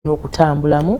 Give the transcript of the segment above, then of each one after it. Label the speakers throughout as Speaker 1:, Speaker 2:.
Speaker 1: n'okutambulamu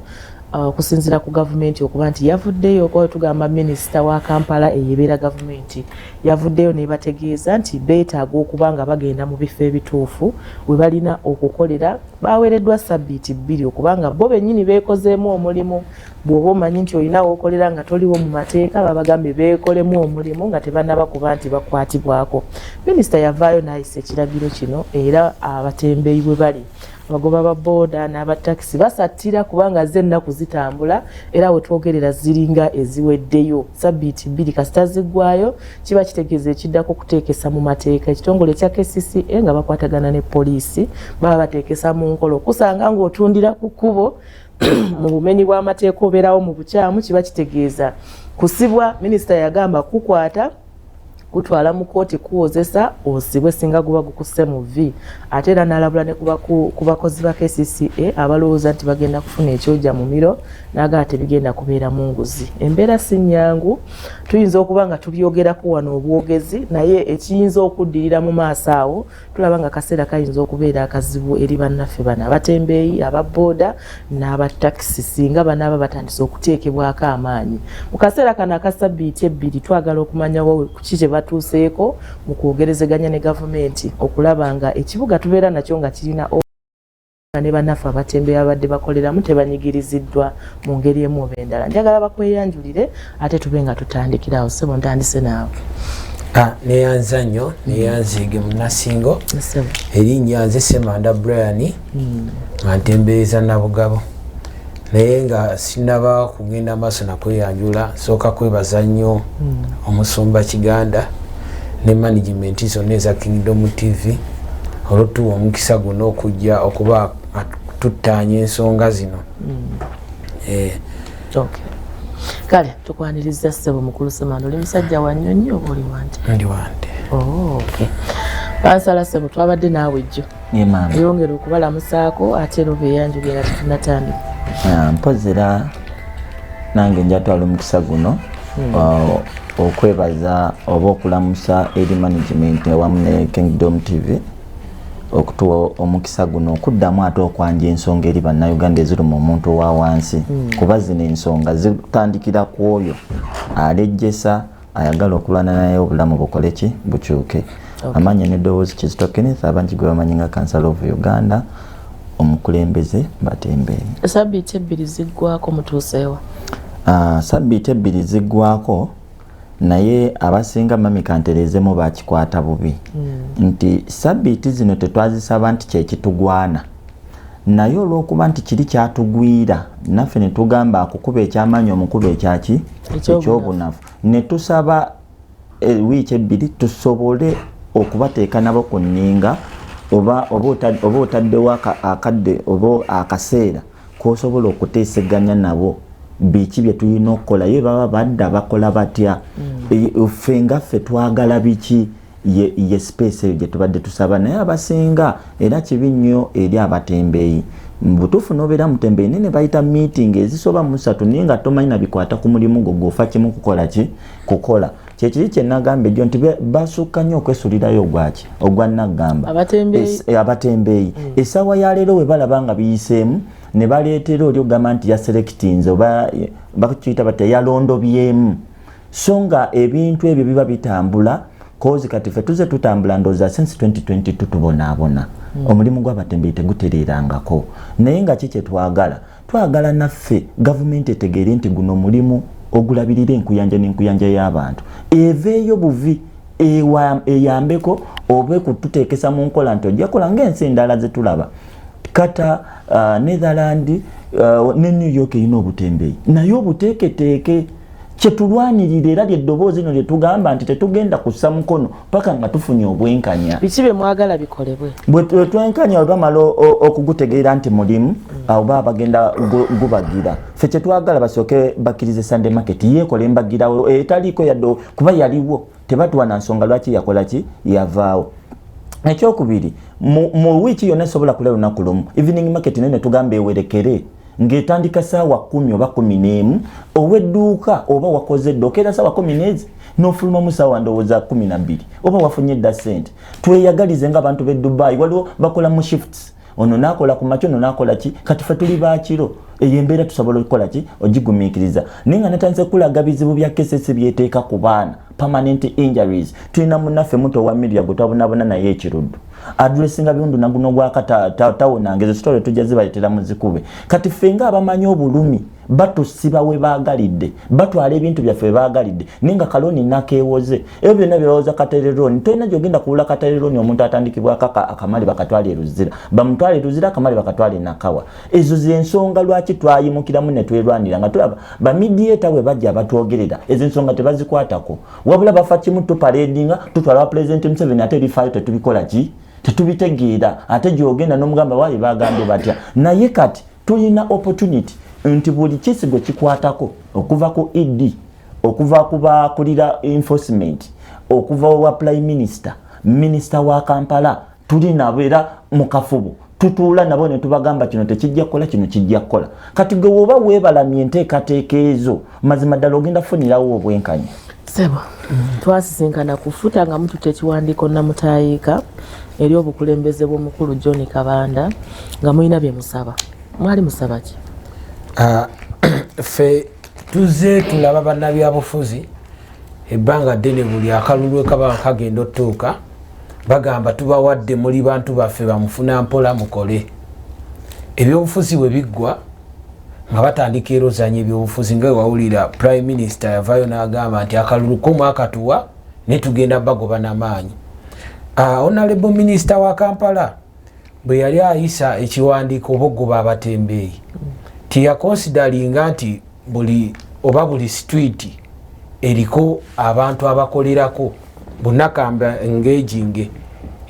Speaker 1: okusinziira ku gavumenti okuba nti yavuddeyo okuba tugamba minisita wa Kampala eyebeera gavumenti yavuddeyo nebategeeza nti beetaaga okuba nga bagenda mu bifo ebituufu we balina okukolera baweereddwa sabbiiti 2 okubanga bo bennyini beekozeemu omulimu bw'oba omanyi nti olinawo okolera nga toliwo mu mateeka babagambye beekolemu omulimu nga tebannaba kuba nti bakwatibwako. Minisita yavaayo n'ayisa ekiragiro kino era abatembeeyi bwe bali abagoba ba boda n'aba taxi basattira kubanga z'ennaku zitambula era we twogerera ziringa eziweddeyo sabbiiti 2 kasita ziggwayo kiba kitegeeza ekiddako kuteekesa mu mateeka. Ekitongole kya KCCA nga bakwatagana ne poliisi baba bateekesa mu nkolo kusanga ng'otundira ku kkubo mu bumenyi bw'amateeka obeerawo mu bukyamu kiba kitegeeza kusibwa. Minisita yagamba kukwata kutwala mu kooti kuwozesa osibwe singa guba gukusse mu V ate era n'alabula ne ku bakozi ba KCCA abalowooza nti bagenda kufuna ekyoja mu miro n'agala tebigenda kubeera mu nguzi. Embeera si nnyangu tuyinza okuba nga tulyogerako wano obwogezi naye ekiyinza okuddirira mu maaso awo tulaba nga kaseera kayinza okubeera akazibu eri bannaffe bano abatembeeyi ababooda n'abatakisi singa banaaba batandise okuteekebwako amaanyi. Mu kaseera kano aka sabbiiti 2 twagala okumanyawo kuki kye batuuseeko mu kwogerezeganya ne gavumenti okulaba nga ekibuga tubeera nakyo nga kirina ne bannaffe abatembeeyi abadde bakoleramu tebanyigiriziddwa mu ngeri emu oba endala. Njagala bakweyanjulire ate tube nga tutandikirawo. Ssebo ntandise naawe.
Speaker 2: Neyanza nnyo neyanziige Munasingo erinnya nze Semanda Brian nga ntembeeza Nabugabo naye nga sinaba kugenda maaso nakweyanjula sooka kwebaza nnyo omusumba Kiganda ne management zonna eza Kingdom TV olwotuwa omukisa guno okujja okuba tuttaanya ensonga zino.
Speaker 1: Kale tukwaniriza Ssebo mukulu Semanda oli musajja wa nnyonyi oba oli wante?
Speaker 2: Ndi wante.
Speaker 1: Bansala Ssebo twabadde naawe ejjo yongera okubalamusaako ate era obeeyanjulira nga tetunnatandika.
Speaker 3: Mpozera nange njatwala omukisa guno okwebaza oba okulamusa eri management awamu ne Kingdom TV okutuwa omukisa guno okuddamu ate okwanja ensonga eri bannayuganda eziruma omuntu owa wansi kuba zino ensonga zitandikira ku oyo alejjesa ayagala okulwana naye obulamu bukole ki bukyuke. Amanya n'eddoboozi Kizito Kenneth abangi gwe bamanyi nga Council of Uganda omukulembeze batembeeyi.
Speaker 1: Sabbiiti 2 ziggwako mutuuseewa?
Speaker 3: Sabbiiti 2 ziggwako naye abasinga mami kantereezemu bakikwata bubi nti sabbiiti zino tetwazisaba nti kyekitugwana naye olw'okuba nti kiri kyatugwira naffe ne tugamba akukuba ekyamaanyi omukuba ekyaki ekyobunafu ne tusaba wiiki 2 tusobole okubateeka nabo ku nninga oba otaddewo akadde oba akaseera k'osobola okuteeseganya nabo biki bye tulina okukola ye baba badda bakola batya ffe ngaffe twagala biki ye space eyo gye tubadde tusaba naye abasinga era kibi nnyo eri abatembeeyi mubutuufu n'obeera mutembeeyi nene bayita meeting ezisoba 3 naye nga tomanyi na bikwata ku mulimu gwo gw'ofa kimu kukola ki kukola kyekiri kye nagamba ejjo nti basukka nnyo okwesulirayo ogwaki ogwa naggamba abatembeeyi essaawa ya leero we balaba nga biyiseemu ne baleetera oli ogamba nti yaselectinze oba bakiyita bati yalondobyemu so nga ebintu ebyo biba bitambula kozi kati ffe tuze tutambula ndowooza since 2022 tubonaabona omulimu gw'abatembeeyi tegutereerangako naye nga ki twagala naffe gavumenti etegeere nti guno mulimu ogulabirira enkuyanja n'enkuyanja y'abantu eveeyo buvi eyambeko oba kututeekesa mu nkola nti ojja kola ng'ensi endala ze tulaba kata Netherland ne New York erina obutembeeyi naye obuteeketeeke kyetulwanirira era lyeddoboozi lino lyetugamba nti tetugenda kussa mukono paka nga tufunye obwenkanya.
Speaker 1: Biki bye mwagala bikolebwe?
Speaker 3: Bwe twenkanya we bamala okugutegeera nti mulimu oba bagenda gubagira ffe kyetwagala basooke bakkirize Sunday market yeekola embagirawo etaliiko yadde kuba yaliwo tebatuwa na nsonga lwaki yakola ki yavaawo. Ekyokubiri mu wiiki yonna esobola kulera olunaku lumu evening market nene tugamba ewerekere ng'etandika saawa 10 oba 11 ow'edduuka oba wakoze edduuka era saawa 10 n'ofuluma mu saawa ndowooza 12 oba wafunye edda ssente. Tweyagalize ng'abantu b'e Dubai waliwo bakola mu shifts ono nakola ku makyo ono nakola ki kati fe tuli bakiro eyo embeera tusobola okukola ki ogigumiikiriza ninga natandise kulaga bizibu bya kesesi byeteeka ku baana permanent injuries tulina munaffe muto wa media gutwabonabona naye ekiruddu adressinga byundu naguno gwakatawonanga ezo sitole tujja zibaletera muzikube kati ffe nga abamanyi obulumi batusiba we baagalidde batwala ebintu byaffe baagalidde ninga kaloni nakeewoze ebyo byonna byewooza katereroni tolina gyogenda kuwula katereroni omuntu atandikibwako akamali bakatwala eruzira bamutwala eruzira akamali bakatwala enakawa ezo zensonga lwaki twayimukiramu ne twerwanira nga tulaba bamidieta bwe bajja batwogerera ezo ensonga tebazikwatako wabula bafa kimu tuparedinga tutwala wa President Museveni ate ebifaayo tetubikola ki tetubitegeera ate gyogenda n'omugamba waali bagambye batya naye kati tulina opportunity nti buli kisigo kikwatako okuva ku ED okuva ku bakulira enforcement okuva wa Prime Minister wa Kampala tulina beera mu kafubo tutuula nabo ne tubagamba kino tekijja kukola kino kijja kukola kati gwe woba weebalamye enteekateeka ezo mazima ddala ogenda funirawo obwenkanya
Speaker 1: sebo twasisinkana kufuta nga mututte ekiwandiiko namutayiika eri obukulembeze bw'omukulu John Kabanda nga mulina bye musaba mwali musaba ki
Speaker 2: ffe tuze tulaba bannabyabufuzi ebbanga ddene buli akalulu ekaba kagenda otuuka bagamba tubawadde muli bantu baffe bamufuna mpola mukole ebyobufuzi bwe biggwa nga batandika erozanya ebyobufuzi nga wawulira Prime Minister yavayo n'agamba nti akalulu komwakatuwa ne tugenda bagoba n'amaanyi Honorable Minister wa Kampala bwe yali ayisa ekiwandiiko obogoba abatembeeyi tiyakonsidalinga nti buli street eriko abantu abakolerako bunakamba engaging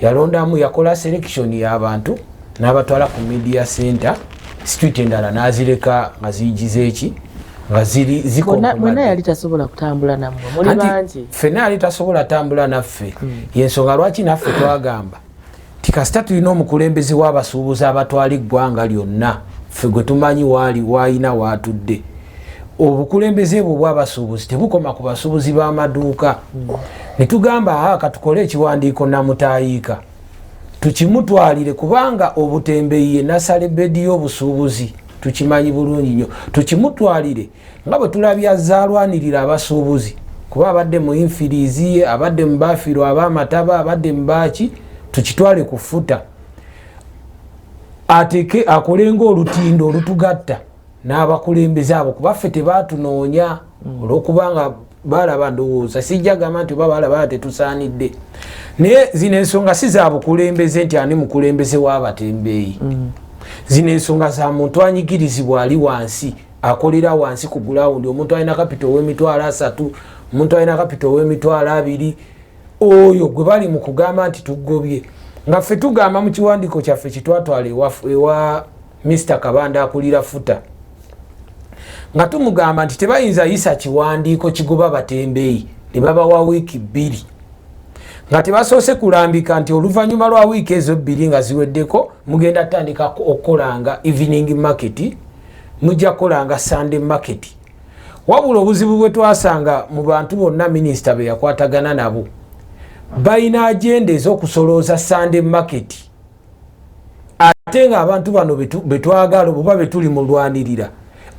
Speaker 2: yalondamu yakola selection y'abantu n'abatwala ku media center street endala n'azireka nga ziyigize eki nga
Speaker 1: mwena yali tasobola kutambula nammwe muli bangi
Speaker 2: ffenna yali tasobola tambula naffe yensonga lwaki naffe twagamba tikasita tulina omukulembeze w'abasuubuzi abatwala eggwanga lyonna ffe gwe tumanyi waayina waatudde obukulembeze bwo bw'abasuubuzi tebukoma ku basuubuzi b'amaduuka ne tugamba katukole ekiwandiiko namutayiika tukimutwalire kubanga obutembeyi nasale bedi y'obusuubuzi tukimanyi bulungi nnyo tukimutwalire nga bwe tulabye azaalwanirira abasuubuzi kuba abadde mu infirizi abadde mu baafiro ab'amataba abadde mu baaki tukitwale kufuta ateke akolenga olutindo olutugatta n'abakulembeze abo kuba ffe tebaatunoonya olw'okubanga balaba ndowooza sijja gamba nti oba balaba tetusaanidde naye zino ensonga si za bukulembeze nti ani mukulembeze w'abatembeeyi zino ensonga za muntu anyigirizibwa ali wansi akolera wansi ku gulawundi omuntu alina kapito ow'emitwalo 3 omuntu alina kapito ow'emitwalo 2 oyo gwe bali mu kugamba nti tugobye nga ffe tugamba mu kiwandiiko kyaffe kitwatwala ewa Mr. Kabanda akulira futa nga tumugamba nti tebayinza yisa kiwandiiko kigoba batembeeyi ne babawa wiiki 2 nga tebasoose kulambika nti oluvannyuma lwa wiiki ezo 2 nga ziweddeko mugenda tandika okukolanga evening market mujja kukolanga Sunday market wabula obuzibu bwe twasanga mu bantu bonna minisita be yakwatagana nabo balina agenda ez'okusolooza Sunday market ate nga abantu bano betwagala oba betuli mu lwanirira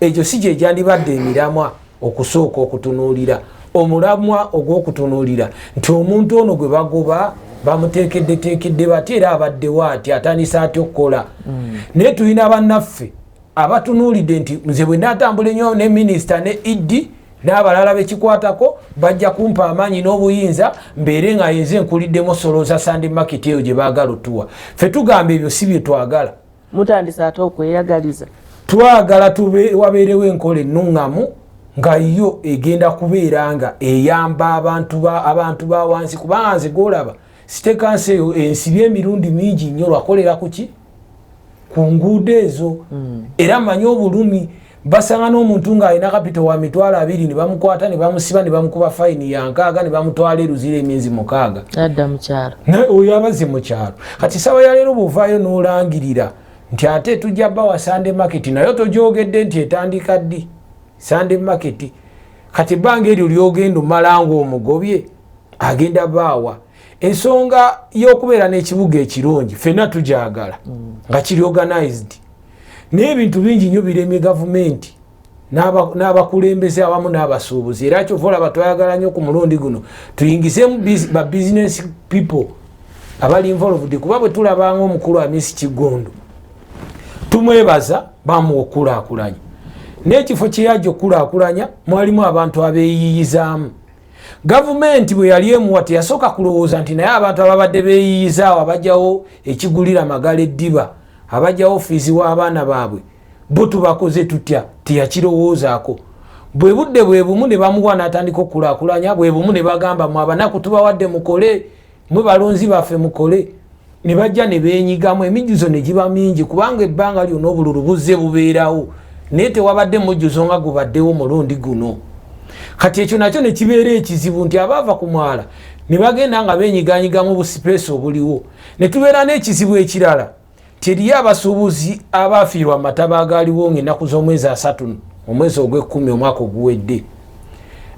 Speaker 2: ekyo si gye gyandibadde emiramwa okusooka okutunuulira omulamwa ogw'okutunuulira nti omuntu ono gwe bagoba bamuteekeddeteekedde bati era abaddewo ati atandisa atya okukola naye tulina bannaffe abatunuulidde nti nze bwe naatambula ennyo ne minisita ne ED n'abalala bekikwatako bajja kumpa amaanyi n'obuyinza mbeere nga yenze nkuliddemu solooza Sunday market eyo gye baagala otuwa ffe tugamba ebyo si bye twagala
Speaker 1: mutandisa ate okweyagaliza
Speaker 2: twagala wabeerewo enkola ennuŋŋamu nga yo egenda kubeera nga eyamba abantu ba wansi kubanga nze golaba sitekansi eyo ensibye emirundi mingi nnyo lwakolera kuki ku nguudo ezo era manyi obulumi basanga n'omuntu ng'alina kapito wa mitwalo 2 ne bamukwata ne bamusiba ne bamukuba fayini ya 6 ne bamutwala eruzira emyezi 6
Speaker 1: adda mu kyalo
Speaker 2: oyo abaze mu kyalo kati sawa ya leero buvaayo n'olangirira nti ate tujja bawa Sunday market nayo togyogedde nti etandika ddi Sunday market kati banga eryo lyogenda omalanga omugobye agenda baawa ensonga y'okubeera n'ekibuga ekirungi ffenna tujagala nga kiri organized naye ebintu bingi nnyo biremye gavumenti n'abakulembeze awamu n'abasuubuzi era kyova olaba twayagala nnyo ku mulundi guno tuyingizeemu ba business people abali involved kuba bwe tulabanga omukulu Amisi Kigondo tumwebaza bamuwa okukulaakulanya n'ekifo kye yajja okukulaakulanya mwalimu abantu abeeyiyizaamu gavumenti bwe yali emuwa teyasooka kulowooza nti naye abantu ababadde beeyiyizaawo abajjawo ekigulira amagala eddiba abajjawo ofiizi w'abaana baabwe bo tubakoze tutya teyakirowoozaako bwe budde bwe bumu ne bamuwa n'atandika okukulaakulanya bwe bumu ne bagamba mu abanaku tubawadde mukole mwe balonzi baffe mukole ne bajja ne beenyigamu emijjuzo ne giba mingi kubanga ebbanga lyonna obululu buzze bubeerawo naye tewabadde mujjuzo nga gubaddewo mulundi guno kati ekyo nakyo ne kibeera ekizibu nti abaava ku mwala ne bagenda nga beenyiganyigamu busipeesi obuliwo ne tubeera n'ekizibu ekirala teriyo abasuubuzi abaafiirwa amataba agaaliwo ng'ennaku z'omwezi 3 omwezi ogw'ekumi omwaka oguwedde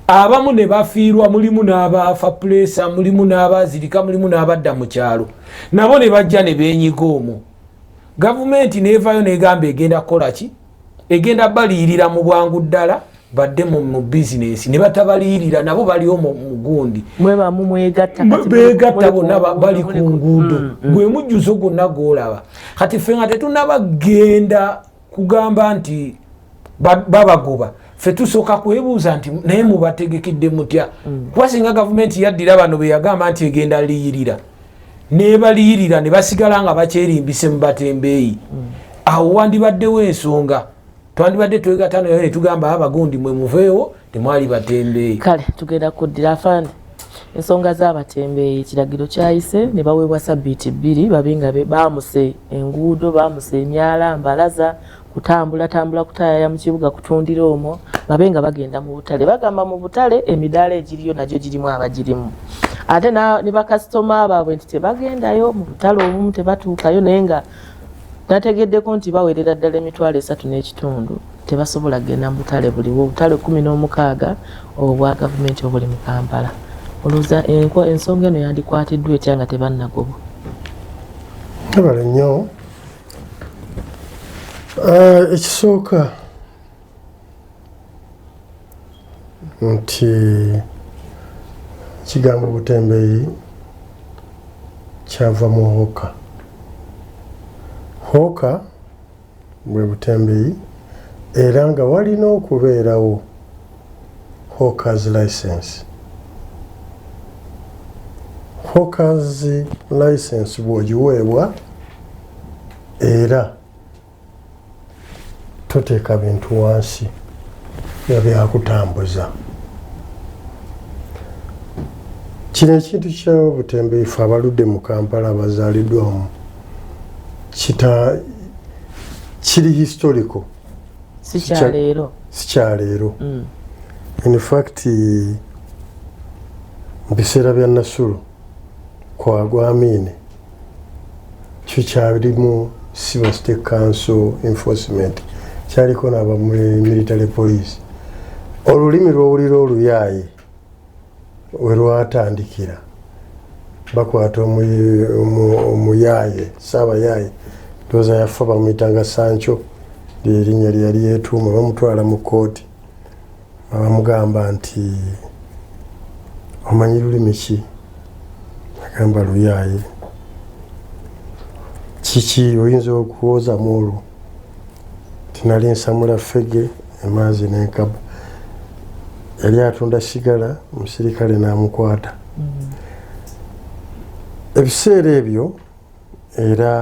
Speaker 2: abamu ne bafiirwa mulimu n'abaafa pulesa mulimu n'abaazirika mulimu n'abadda mu kyalo nabo ne bajja ne beenyiga omwo gavumenti neevaayo negamba egenda kukola ki egenda baliyirira mu bwangu ddala badde mu bizinesi ne batabaliyirira nabo baliyo mu gundi beegatta bonna bali ku nguudo gwe mujjuzo gwonna gwolaba kati ffe nga tetunabagenda kugamba nti babagoba ffe tusooka kwebuuza nti naye mubategekidde mutya kuba singa gavumenti yaddira bano be yagamba nti egenda liyirira nebaliyirira ne basigala nga bakyerimbise mu batembeeyi awo wandibaddewo ensonga twandibadde twegatano ne tugamba abagundi mwe muveewo temwali batembeeyi
Speaker 1: kale tugenda kuddira afande ensonga z'abatembeeyi ekiragiro kyayise ne baweebwa sabbiiti 2 babinga baamuse enguudo baamuse emyala mbalaza kutambula kutaayaya mu kibuga kutundira omwo babenga bagenda mu butale bagamba mu butale emidaala egiriyo nagyo girimu abagirimu ate ne bakasitoma baabwe nti tebagendayo mu butale obumu tebatuukayo naye nga nategeddeko nti bawerera ddala emitwalo 3.5 tebasobola kugenda mu butale buliwo obutale 16 obwa gavumenti obuli mu Kampala olowooza ensonga eno yandikwatiddwa etya nga tebannagobwa
Speaker 4: tabale nnyo ekisooka nti kigambo butembeeyi kyava mu hooka bwe butembeeyi era nga walina okubeerawo hawkers license hawkers license bw'ogiweebwa era toteeka bintu wansi byakutambuza kino ekintu kyobutembeeyi fe abaludde mu Kampala abazaaliddwamu kiri historical sikyaleero in fact mu biseera bya Nasulu kwagwa Amini kikyalimu Civil State Council enforcement kyaliko n'aba military police olulimi lw'owulira oluyaaye we lwatandikira bakwata omuyaaye saabayaaye ndowooza yafa bamuyitanga Sancho lyerinnya lyeyali yeetuuma bamutwala mu kooti bamugamba nti omanyi lulimi ki agamba luyaaye kiki oyinza okuwozamu olwo tinali nsamula ffege emaazi n'enkaba yali atunda sigala omusirikale n'amukwata ebiseera ebyo era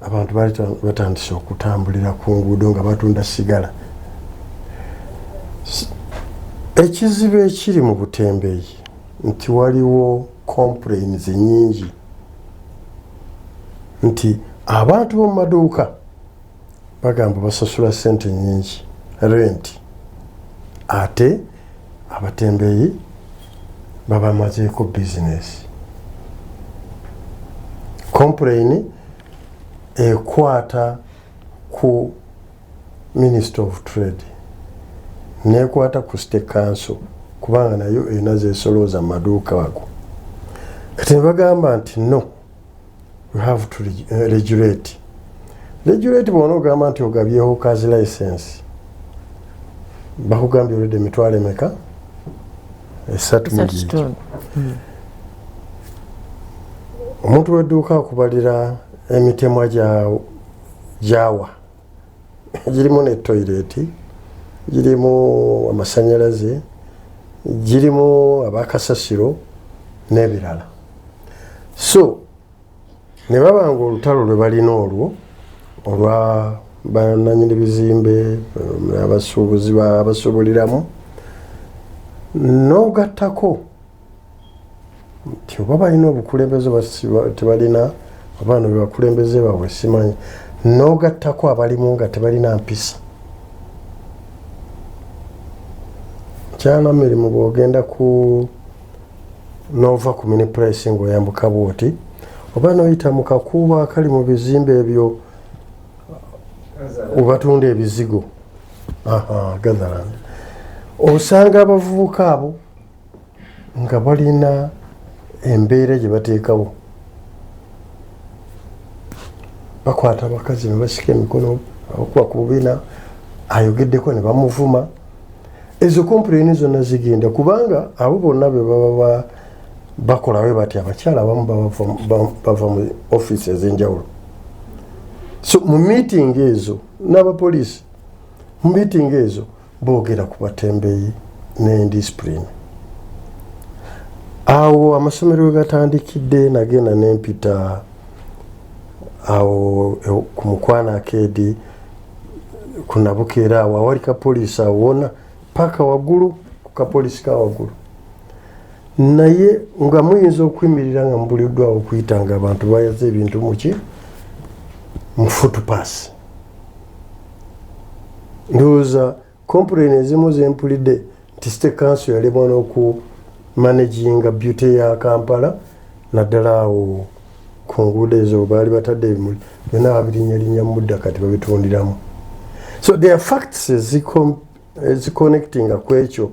Speaker 4: abantu bali batandise okutambulira ku nguudo nga batunda sigala ekizibu ekiri mu butembeeyi nti waliwo complaints nyingi nti abantu b'omu maduuka bagamba basasula ssente nyingi rent ate abatembeeyi babamazeeko bizinesi complain ekwata ku Minister of Trade nekwata ku State Council kubanga nayo erina zeesolooza mu maduuka ago kati bagamba nti no we have to regulate bwona ogamba nti ogabyeho kazi license bakugambye olwedde emitwalo emeka 3 omuntu wedduuka akubalira emitemwa gyawa girimu ne toileti girimu amasanyalaze girimu abakasasiro n'ebirala so ne babanga olutalo lwe balina olwa bananyini bizimbe abasuubuzi abasuubuliramu n'ogattako nti oba balina obukulembeze tebalina abaana be bakulembeze baabwe simanyi n'ogattako abalimu nga tebalina mpisa kyana mirimu bwogenda ku nova ku mini price ng'oyambuka bwoti oba noyita mu kakuubo akali mu bizimbe ebyo obatunda ebizigo Gatherland osanga abavubuka abo nga balina embeera gye bateekawo bakwata abakazi ne basika emikono okuba ku bubina ayogeddeko ne bamuvuma ezo kompuleeni zonna zigenda kubanga abo bonna be baba bakolawe bati abakyala abamu bava mu ofiisi ez'enjawulo so mu meeting ezo n'abapoliisi mu meeting ezo boogera ku batembeeyi n'endisipulini awo amasomero we gatandikidde nagenda nempita awo ku Mukwana Arcade ku Nabukeera awo awali kapoliisi awo wona paka waggulu ku kapoliisi ka waggulu naye nga muyinza okwimirira nga mubuliddwawo okuyitanga abantu bayaze ebintu muki mu footpass ndowooza complain ezimu zempulidde nti state council yalemwa n'oku managinga beauty ya Kampala naddala awo ku nguudo ezo baali batadde ebimuli byonna babirinnyalinya mudda kati babitundiramu so there are facts eziconnectinga ku ekyo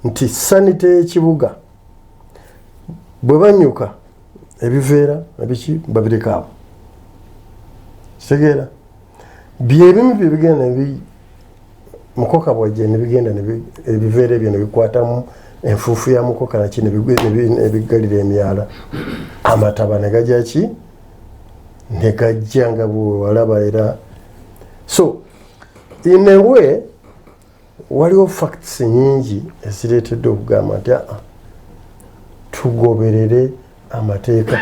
Speaker 4: nti sanite y'ekibuga bwe banyuka ebiveera ebiki babireka awo kitegeera byebimu byebigenda mukoka bwajje nebigenda ebiveera ebyo nebikwatamu enfuufu ya mukoka naki nebigalira emyala amataba negajja ki negajja nga bwewalaba era so in a way waliwo facts nyingi ezireetedde okugamba nti tugoberere amateeka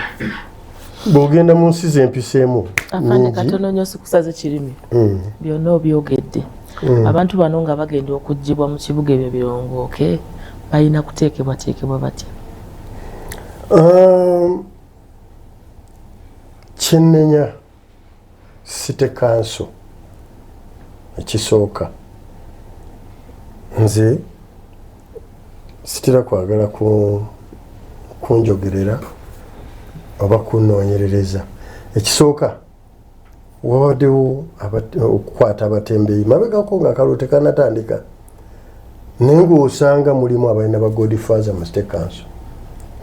Speaker 4: bwogenda mu nsi zempiseemu
Speaker 1: afanye katono nnyo sikusaze kirimi byonna obyogedde abantu bano nga bagenda okuggyibwa mu kibuga ebyo birongooke balina kuteekebwateekebwa batya
Speaker 4: kyenenya city council ekisooka nze sitira kwagala kunjogerera oba kunoonyerereza ekisooka wabaddewo okukwata abatembeeyi mabegako nga akalulu tekanatandika naye ng'osanga mulimu abalina ba godfather mu state council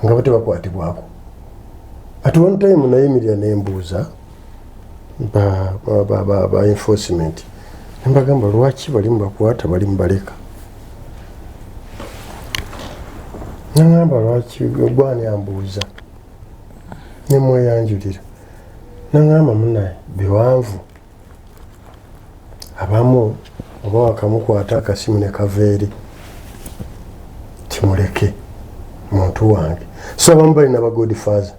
Speaker 4: nga bo tebakwatibwako at one time nayimirira nembuuza ba enforcement nembagamba lwaki balimu bakwata balimu baleka nangamba lwaki gwani ambuuza nemweyanjulira nangamba munaye biwanvu abamu oba wakamukwata akasimu ne kaveeri timuleke muntu wange so abamu balina ba godfather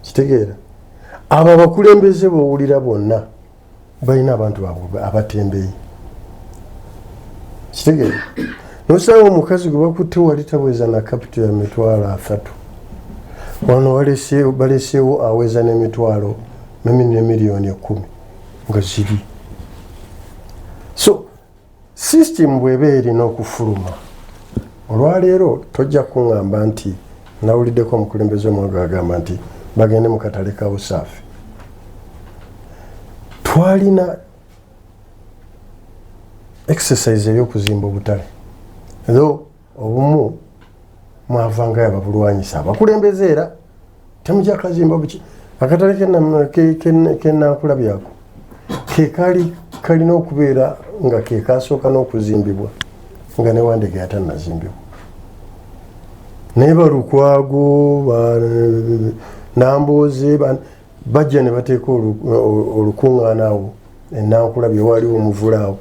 Speaker 4: kitegeera abo abakulembeze bowulira bonna balina abantu baabwe abatembeeyi kitegeera nosanga omukazi gwe bakutte wali tabweza na kapito ya $3 wano baleseewo aweza n'emitwalo $1 million nga ziri so system bweba erina okufuluma olwaleero tojja kuŋŋamba nti nawuliddeko omukulembeze omwange agamba nti bagende mu katale ka busaafi twalina exercise ey'okuzimba obutale ero obumu mwavanga ababulwanyisa abakulembeze era temujja kazimba buki akatale kenakulabyako kekali kalina okubeera nga kekasooka n'okuzimbibwa nga newandege atanazimbibwa naye balukwago namboze bajja ne bateeka olukuŋŋaana awo enankulabye waliwo omuvulaawo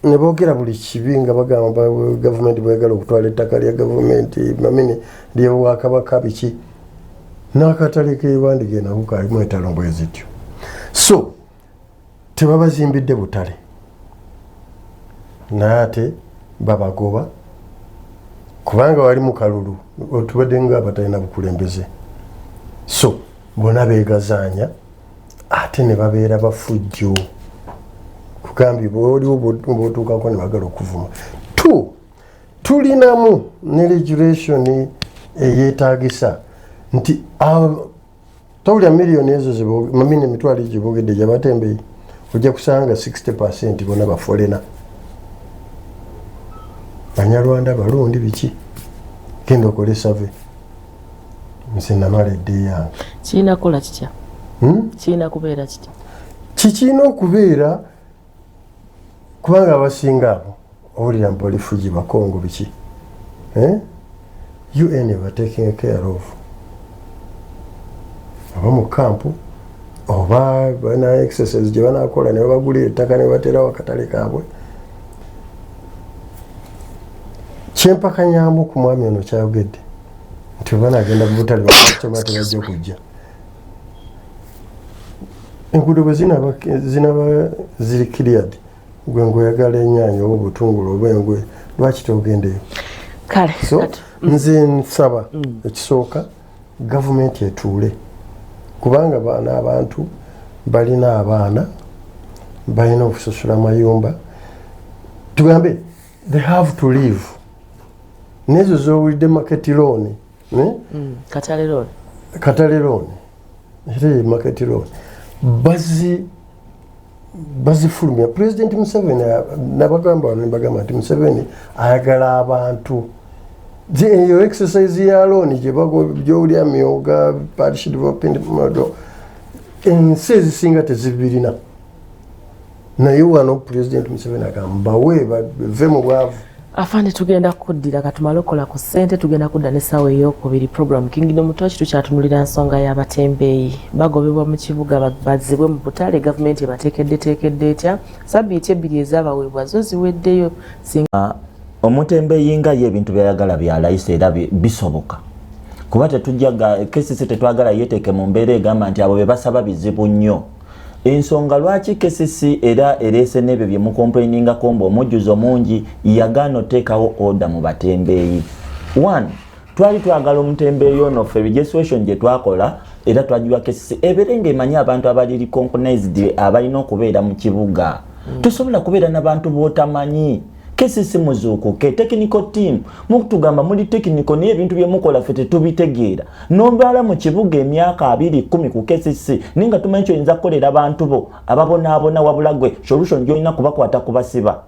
Speaker 4: ne boogera buli kibi nga bagamba gavumenti bwegala okutwala ettaka lya gavumenti mamini lyobwakabaka biki n'akatale kewandige nako kalimu entalomboyo zityo so tebabazimbidde butale naye ate babagoba kubanga wali mu kalulu otubadde nga abatalina bukulembeze so bona beegazaanya ate ne babeera bafujjo kugambye bwoliwo bwotuukako ne bagala okuvuma tulinamu ne regulation eyeetaagisa nti tawulya miliyoni ezo mamini emitwalo egyo boogedde gyabatembeyi ojja kusanga 60% bona bafolena banyarwanda balundi biki genda okole save nze namala edde yange
Speaker 1: kirina kukola kitya kirina kubeera kitya
Speaker 4: kikirina okubeera kubanga abasinga abo owulira mpalifugi bakongo biki UN eba taking care of aba mu kampu oba bana exercise gye banakola ne bagulira ettaka ne batera wakatale kaabwe kyempakanyamu ku mwami ono kyayogedde nti oba nagenda mu butale bakasitoma tebajja kujja enguudo bwe zinaba ziri cleared gwe ng'oyagala ennyaanya oba obutungulu oba engwe lwaki togendeyo
Speaker 1: kale
Speaker 4: so nze nsaba ekisooka gavumenti etuule kubanga baana abantu balina abaana balina okusasula mayumba tugambe they have to live nezo zowulidde market loan katale loan ere market loan bazifulumya President Museveni nabagamba nembagamba nti Museveni ayagala abantu eyo exercise ya loan gyowulya myoga parish development model ensi ezisinga tezibirina naye wano President Museveni agamba bawe bave mu bwavu
Speaker 1: afande tugenda kuddira katumale okola ku ssente tugenda kudda n'essaawa ey'okubiri program Kingdom Torch tukyatunulira nsonga y'abatembeeyi bagobebwa mu kibuga bazzibwe mu butale gavumenti ebateekedde etya sabbiiti ebbiri ezaabaweebwa zo ziweddeyo
Speaker 3: omutembeeyi nga ye ebintu byayagala byalayisa era bisoboka kuba tetujjaga kesisi tetwagala yeteeke mu mbeera egamba nti abo be basaba bizibu nnyo ensonga lwaki kesisi era ereese n'ebyo bye mukomplaininga kombo omujjuzo mungi yagaana oteekawo oda mu batembeeyi 1 twali twagala omutembeeyi ono ffe registration gye twakola era twagiwa kesisi ebeere ng'emanyi abantu abali recognized abalina okubeera mu kibuga tosobola kubeera n'abantu b'otamanyi kesisi muzuukuke technical team mukutugamba muli technical naye ebintu bye mukola ffe tetubitegeera nombaala mu kibuga emyaka 2-10 ku kesisi ninga tumanyi kyoyinza kukolera abantu bo ababonaabona wabula gwe solution gyolina kubakwata kubasiba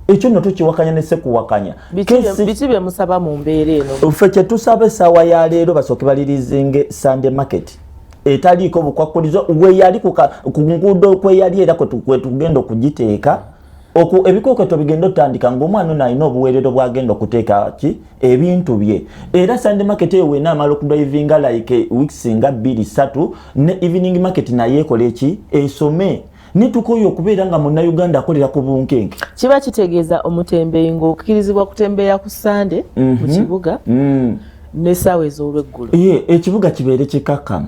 Speaker 3: ekyo nno tukiwakanya ne sekuwakanya
Speaker 1: biki bye musaba mu mbeera eno
Speaker 3: ffe kye tusaba essaawa ya leero basooke balirizinge Sunday market etaliiko bukwakulizo weyali ku nguudo kweyali era kwetugenda okugiteeka ebikooketo bigenda otandika ng'omwana ono alina obuweerero bwagenda okuteeka ebintu bye era Sunday market eyo weena amala okudrivinga like weeks nga 2-3 ne evening market naye ekola esome nitukoyo okubeera nga munnayuganda akolera ku bunkenke
Speaker 1: kiba kitegeeza omutembeeyi ng'okkirizibwa kutembeeya ku Sunday mu kibuga n'essaawa ez'olweggulo
Speaker 3: ekibuga kibeere kikakkamu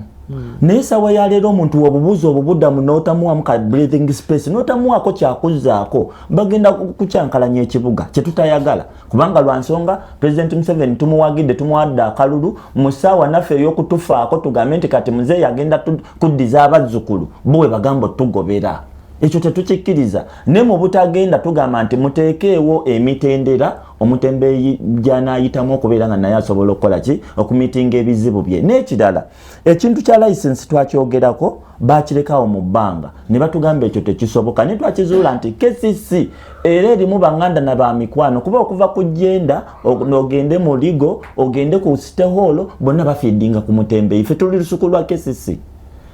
Speaker 3: naye essaawa ya leero omuntu obubuuzi obubuddamu n'otamuwamu ka breathing space n'otamuwaako kyakuzzaako bagenda kukyankalanya ekibuga kyetutayagala kubanga lwa nsonga President Museveni tumuwagidde tumuwadde akalulu mu ssaawa naffe ey'okutufaako tugambe nti kati muzeeyi agenda kuddiza abazzukulu bwe bagamba otugobera ekyo tetukikkiriza ne mu butagenda tugamba nti muteekeewo emitendera omutembeeyi gy'anaayitamu okubeera nga naye asobola okukola ki okumitinga ebizibu bye. N'ekirala ekintu kya license twakyogerako bakirekawo mu bbanga ne batugamba ekyo tekisoboka ne twakizuula nti KCC era erimu banganda na bamikwano kuba okuva ku jenda ogende mu ligo ogende ku City Hall bonna bafiidinga ku mutembeeyi. Ffe tuli lusuku lwa KCC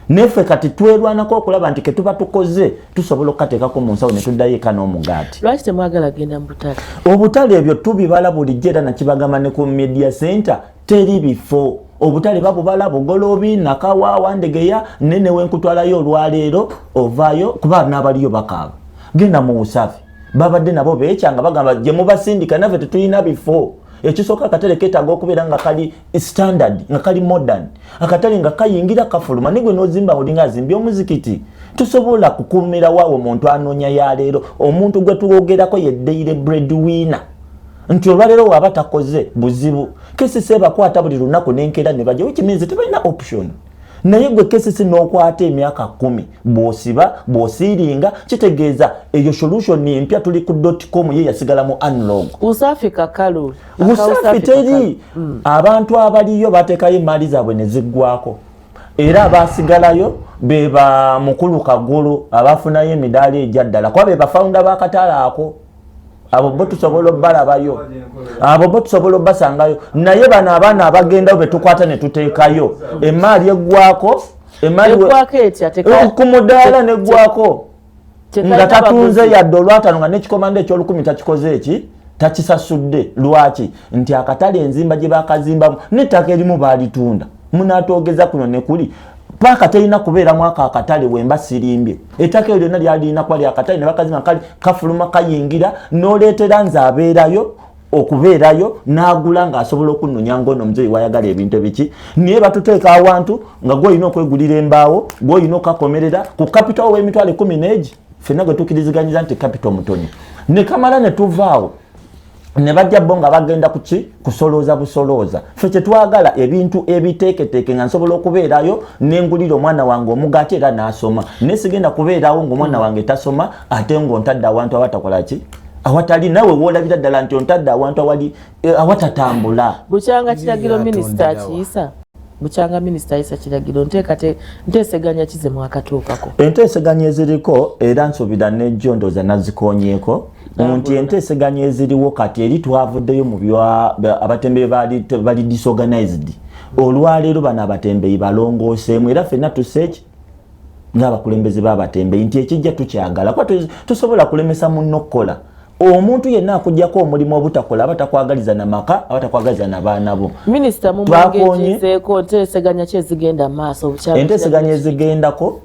Speaker 3: nefe kati twerwanako okulaba nti ketuba tukoze tusobola okukateekako mu nsawo ne tuddayo eka n'omugaati.
Speaker 1: Lwaki temwagala genda mu butale?
Speaker 3: Obutale ebyo tubibala bulijjo era nakibagamba ne ku media center teri bifo. Obutale babubala Bugoloobi Nakawaawa Ndegeya nene wenkutwalayo olwaleero ovaayo kuba n'abaliyo bakaaba. Genda mu Usafi babadde nabo beekyanga bagamba gye mubasindika naffe tetulina bifo. Ekisooka akatale keetaaga okubeera nga kali standard nga kali modern, akatale nga kayingira kafuluma nigwe n'ozimba olinga azimbye omuzikiti. Tusobola kukuumira waawo omuntu anoonya ya leero omuntu gwe tuwogerako ye daily breadwinner nti olwaleero waaba takoze buzibu. KCC bakwata buli lunaku n'enkeera ne bajja which means tebalina option. Naye gwe KCC n'okwata emyaka 10 bw'osiba bw'osiiringa kitegeeza eyo solution empya tuli ku .com ye yasigala mu analog.
Speaker 1: Usafi kakalu.
Speaker 3: Usafi teri. Abantu abaliyo bateekayo emaali zaabwe ne ziggwako. Era abasigalayo beba mukulu kagulu abafunayo emidaala egya ddala kuba be bafawunda b'akatale ako. Abo bo tusobola obbalabayo, abo bo tusobola obbasangayo. Naye bano abaana abagendawo be tukwata ne tuteekayo emaali eggwako emaali ku mudaala neggwako nga tatunze yadde olwatano nga n'ekikomanda eky'olukumi takikoze eki takisasudde. Lwaki? Nti akatale enzimba gye bakazimbamu n'ettaka erimu baalitunda munaatoogeza kuno ne kuli paka terina kubeera mwaka akatale wemba sirimbye. Ettaka lyonna lyalina kuba lyakatale ne bakazimba kali kafuluma kayingira n'oleetera nze abeerayo okubeerayo n'agula ng'asobola okunnoonya ng'ono omuzeeyi wayagala ebintu ebiki. Naye batuteeka awantu nga gw'olina okwegulira embaawo gw'olina okakomerera ku capital w'emitwalo 10 n'egi ffenna gwe tukkiriziganyiza nti capital mutono ne kamala ne tuvaawo ne bajja bo nga bagenda kuki kusolooza busolooza. Ffe kye twagala ebintu ebiteeketeeke nga nsobola okubeerayo n'engulira omwana wange omugaati era n'asoma. Naye sigenda kubeerawo ng'omwana wange tasoma ate ng'ontadde awantu awatakola ki awatali nawe woolabira ddala nti ontadde awantu awali awatatambula.
Speaker 1: Bukyanga kiragiro minisita akiisa. Bukyanga minisita ayisa kiragiro nteeseganya kize mwakatuukako. Enteeseganya
Speaker 3: eziriko era nsuubira n'ejjondooza nazikoonyeeko nti enteeseganya eziriwo kati eri twavuddeyo mu abatembeeyi bali disorganized. Olwaleero bano abatembeeyi balongooseemu era ffenna tuseeki ng'abakulembeze b'abatembeeyi nti ekijja tukyagala kuba tusobola kulemesa munno okukola. Omuntu yenna akujjako omulimu obutakola abatakwagaliza na maka abatakwagaliza na baana bo.
Speaker 1: Minisita mumwengezeeko enteeseganya ki ezigenda maaso?
Speaker 3: Enteeseganya ezigendako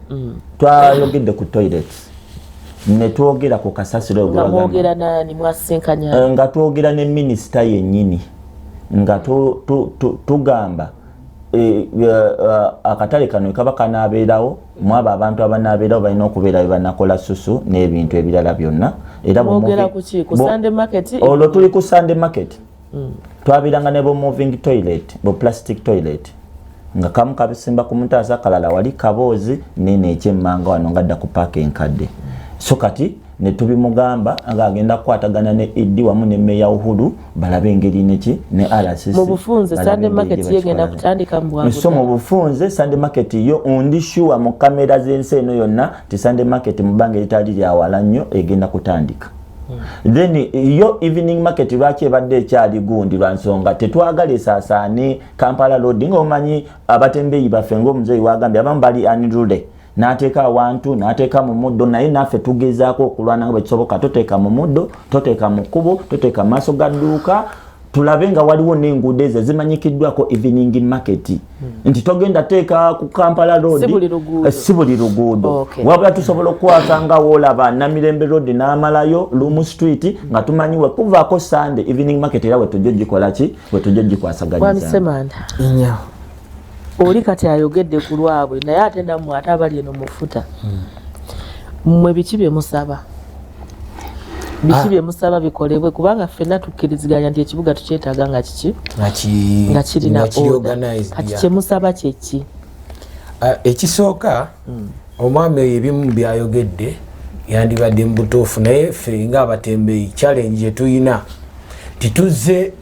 Speaker 3: twayogedde ku toilets ne twogera ku kasasiro nga twogera ne minisita yennyini nga tugamba akatale kano kaba kanaabeerawo mwabo abantu abanaabeerawo balina okubeera banakola susu n'ebintu ebirala byonna. Era olwo tuli ku Sunday market twabeeranga ne moving toilet plastic toilet nga kamu kabisimba ku mutaasa kalala wali kaboozi nene ekyemmanga wano ngadda ku paaka enkadde. So kati ne tubimugamba ng'agenda kukwatagana ne Eddi wamu ne Meya Uhuru balabe engeri neki ne RCC.
Speaker 1: Mu bufunze Sunday market yegenda kutandika mu bwaguda.
Speaker 3: So mu bufunze Sunday market yo undi sure mu kamera z'ensi eno yonna ti Sunday market mu banga litali lya wala nnyo egenda kutandika. Then yo evening market lwaki ebadde ekyali gundi lwa nsonga tetwagala esaasaane Kampala Road ng'omanyi abatembeeyi baffe ng'omuzeeyi wagambye abamu bali unruly. N'ateeka awantu n'ateeka mu muddo naye naffe tugezaako okulwana nga bwe kisoboka. Toteeka mu muddo toteeka mu kkubo toteeka mu maaso ga dduuka tulabe nga waliwo n'enguudo ezo zimanyikiddwako evening market nti togenda teeka ku Kampala Road si buli luguudo wabula tusobola okukwata nga woolaba Namirembe Road n'amalayo Lumu Street nga tumanyi we kuvaako Sunday evening market era we tujja ogikola ki we tujja ogikwasaganyiza.
Speaker 1: Oli kati ayogedde ku lwabwe naye ate nammwe ate abali eno mufuta mmwe biki bye musaba bikolebwe kubanga ffenna tukkiriziganya nti ekibuga tukyetaaga nga kiki nga kirina kati kyemusaba kyeki?
Speaker 2: Ekisooka omwami ebimu byayogedde yandibadde mu butuufu naye ffe ng'abatembeeyi challenge gye tuyina tituze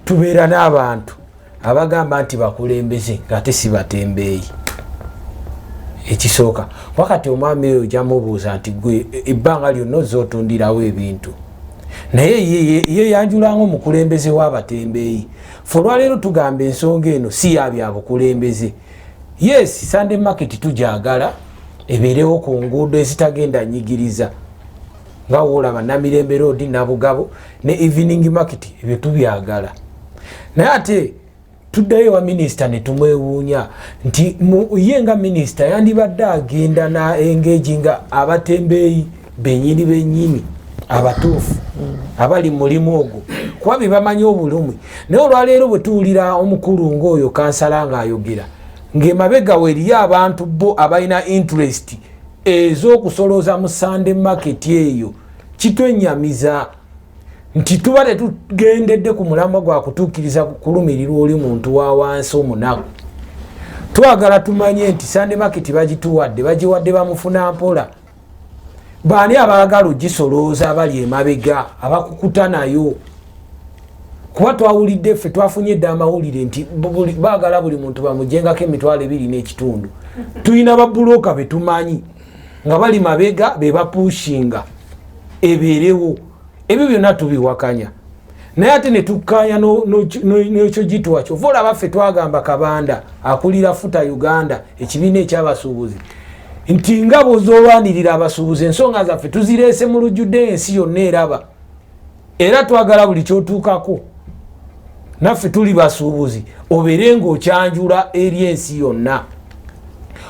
Speaker 2: tubeera n'abantu abagamba nti bakulembeze ngate si batembeeyi. Ekisooka wakati omwami oyo jamubuuza nti gwe ebbanga lyonna ozza otundirawo ebintu naye ye yanjulanga omukulembeze w'abatembeeyi. Fe olwaleero tugamba ensonga eno si yabyabukulembeze. Yes, Sunday market tujagala ebeerewo ku nguudo ezitagenda nyigiriza nga woolaba Namirembe Road Nabugabo ne evening market ebyo tubyagala. Naye ate tuddayo wa minisita ne tumwewuunya nti ye nga minisita yandibadde agenda na engaginga abatembeeyi bennyini abatuufu abali mulimu ogwo kuba bye bamanyi obulumi. Naye olwaleero bwe tuwulira omukulu ng'oyo kansala ng'ayogera ng'emabega we eriyo abantu bo abalina interest ez'okusolooza mu Sunday market eyo kitwennyamiza nti tuba tetugendedde ku mulamwa gwa kutuukiriza kulumirirwa oli muntu wa wansi omunaku. Twagala tumanye nti Sunday market bagiwadde bamufuna mpola. Baani abaagala ogisolooza abali emabega abakukuta nayo? Kuba twawulidde ffe twafunye edda amawulire nti baagala buli muntu bamujengako emitwalo 2.5. Tulina babuloka betumanyi nga bali mabega be bapushinga ebeerewo. Ebyo byonna tubiwakanya. Naye ate ne tukkaanya n'ekyo gitwa kyo. Oba olaba ffe twagamba Kabanda akulira Futa Uganda ekibiina eky'abasuubuzi nti nga bw'ozolwanirira abasuubuzi ensonga zaffe tuzireese mu lujjudde ensi yonna eraba. Era twagala buli kyotuukako naffe tuli basuubuzi obeere ng'okyanjula eri ensi yonna.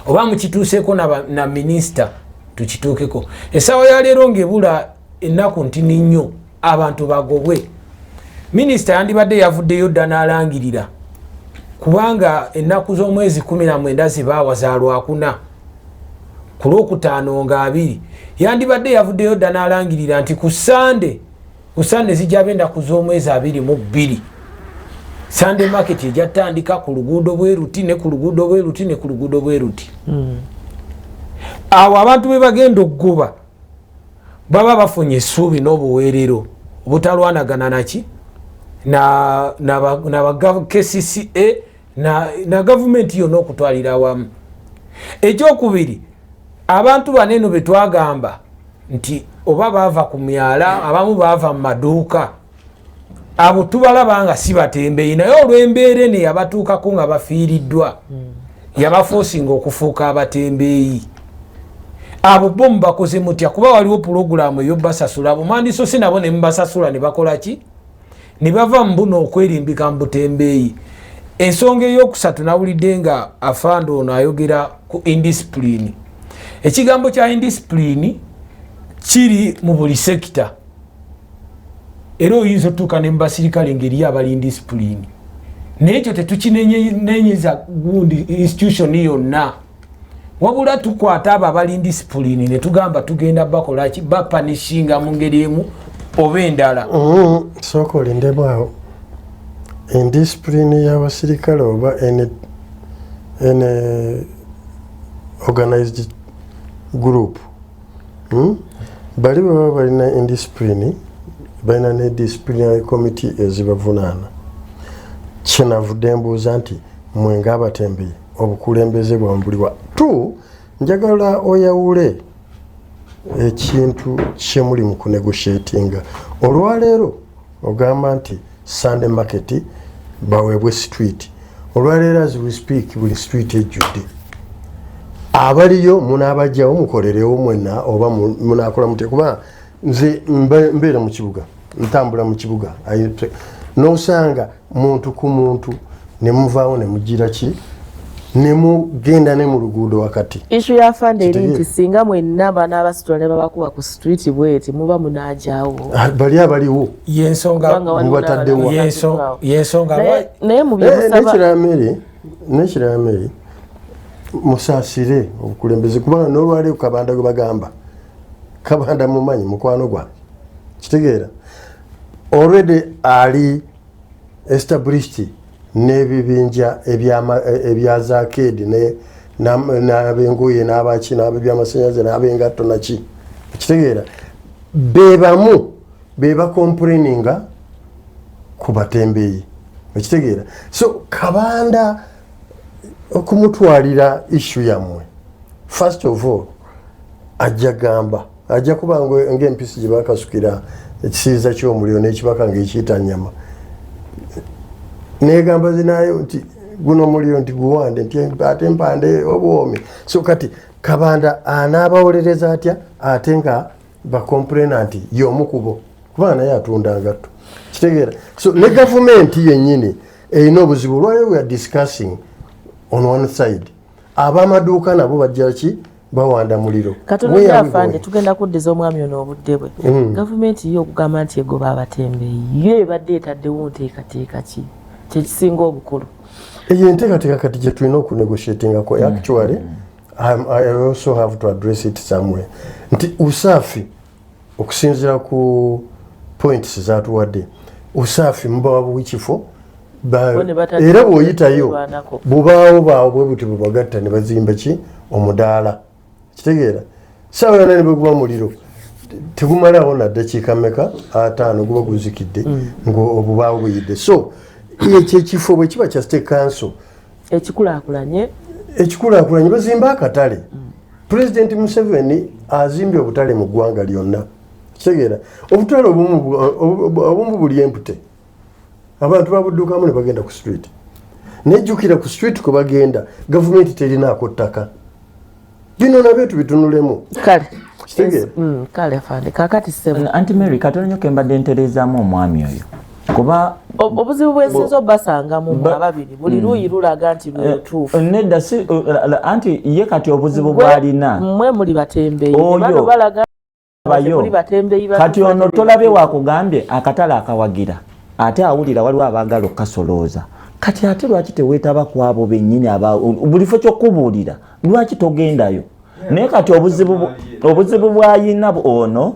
Speaker 2: Oba mukituuseeko na minisita tukituukeko. Essaawa ya leero ng'ebula ennaku ntini nnyo abantu bagobwe. Minisita yandibadde yavuddeyo dda n'alangirira kubanga ennaku z'omwezi 19 zibaawa za Lwakuna ku Lwokutaano nga 2 yandibadde yavuddeyo dda n'alangirira nti ku Sande zijja benda ku z'omwezi 22 Sunday market ejatandika ku luguudo bweruti ne ku luguudo bweruti ne ku luguudo bweruti. Awo abantu be bagenda okugoba baba bafunye essuubi n'obuweerero obutalwanagana naki na KCCA na gavumenti yonna okutwalira awamu. Ekyokubiri abantu baneno betwagamba nti oba baava ku myala abamu baava mu maduuka abo tubalaba nga si batembeeyi naye olw'embeera ne yabatuukako nga bafiiriddwa yabafoosinga okufuuka abatembeeyi. Abo bo mubakoze mutya kuba waliwo pulogulaamu ey'obbasasula abo mwandisose nabo ne mubasasula ne bakola ki ne bava mu buno okwerimbika mu butembeeyi. Ensonga ey'okusatu nawulidde nga afande ono ayogera ku indiscipline. Ekigambo kya indiscipline kiri mu buli sekita era oyinza otuuka ne mu basirikale ngeri abali indiscipline naye ekyo tetukinenyeza gundi institution yonna wabula tukwata abo abali indiscipline ne tugamba tugenda bakola ki bapanishinga mu ngeri emu oba endala.
Speaker 4: Sooka olindemu awo indiscipline y'abasirikale oba ene organized group bali baba balina indiscipline balina ne disciplinary committee ezibavunaana. Kyenavudde mbuuza nti mwe ng'abatembeeyi obukulembeze bwambuliwa tu njagala oyawule ekintu kyemuli mu kunegotiatinga. Olwaleero ogamba nti Sunday market baweebwe street. Olwaleero as we speak buli street ejjudde. Abaliyo munaabajjawo mukolerewo mwenna oba munaakola mutya kuba nze mbeera mu kibuga ntambula mu kibuga n'osanga muntu ku muntu ne muvaawo ne mugira ki ne mugenda ne mu luguudo wakati.
Speaker 1: Ishu ya fande eri nti singa mwenna banaabasitula ne babakuba ku street bweti muba munaajawo
Speaker 4: bali abaliwo
Speaker 2: yensonga
Speaker 4: mubataddewo
Speaker 2: yensonga
Speaker 1: naye mu byemusaba
Speaker 4: nekiraameri musaasire obukulembeze kubanga n'olwaleero Kabanda gwe bagamba Kabanda mumanyi mukwano gwange kitegeera already ali established n'ebibinja ebya zaakedi n'abengoye n'abaki n'abebyamasannyalaze n'abengatto naki kitegeera bebamu beba complaininga ku batembeeyi ekitegeera so Kabanda okumutwalira issue yammwe first of all ajja gamba ajja kuba ng'empisi gye bakasukira ekisiiza ky'omuliro n'ekibaka ng'ekiyita nnyama negamba zinayo nti guno omuliro nti guwande nti ate mpande obwomi so kati Kabanda anaabawolereza atya ate nga bakomplena nti y'omukubo kubanga naye atunda ngatto kitegeera so ne gavumenti yennyini erina obuzibu lwayo we are discussing on one side ab'amaduuka nabo bajja ki bawanda muliro
Speaker 1: Katonda afande tugenda kuddiza omwami ono obudde bwe gavumenti yo okugamba nti egoba abatembeeyi yo ebadde etaddewo nteekateeka ki kyekisinga obukulu
Speaker 4: eyo enteekateeka kati gye tulina okunegotiatingako actually I also have to address it somewhere nti usaafi okusinziira ku points zatuwadde usaafi mubawa buwikifo era bw'oyitayo bubaawo bwe buti bubagatta ne bazimba ki omudaala kitegeera saawa yona ne bweguba muliro tegumalawo naddakiika mmeka 5 guba guzikidde ng'obubaawo buyidde so ekyo ekifo bwe kiba kya state council ekikulaakulanye bazimba akatale President Museveni azimbye obutale mu ggwanga lyonna kitegeera obutale obumu buli empute abantu babuddukamu ne bagenda ku street nejjukira ku street kwe bagenda gavumenti terinaako ttaka bino nabyo tubitunulemu
Speaker 1: kale afande kakati
Speaker 3: Aunty Mary katono nnyo kembadde ntereezaamu omwami oyo kuba
Speaker 1: obuzibu bw'ensinza obasangamu ababiri buli luuyi lulaga nti lwetuufu
Speaker 3: nedda si anti ye kati obuzibu bw'alina
Speaker 1: mmwe muli batembeeyi bano balaga muli batembeeyi
Speaker 3: kati ono tolabye wakugambye akatale akawagira ate awulira waliwo abaagala okukasolooza kati ate lwaki teweetaba ku abo bennyini bulifo ky'okkubuulira lwaki togendayo naye kati obuzibu bw'ayina ono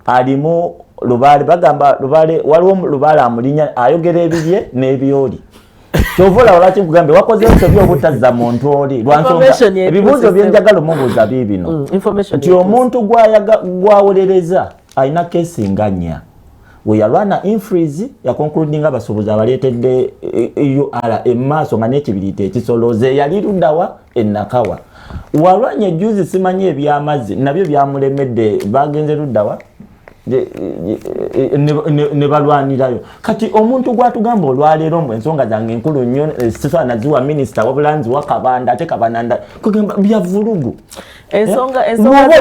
Speaker 3: alimu lubaale bagamba lubaale waliwo lubaale amulinya ayogera ebibye n'ebyoli kyovola lwaki nkugambye wakoze ebyo by'obutazza muntu oli lwansonga ebibuuzo byenjagala omubuuza biibino nti omuntu gwawolereza alina keesi nga nnya we yalwana infreeze yakonkludinga abasuubuzi abaleetedde UR emaaso nga n'ekibiriiti ekisolooze yali luddawa ennakawa walwanya ejuzi simanyi ebyamazzi nabyo byamulemedde bagenze luddawa ne balwanirayo kati omuntu gwatugamba olwaleero mbu ensonga zange enkulu nnyo sisobola naziwa minisita wabula nziwa Kabanda ate Kabanda kugamba byavulugu ensonga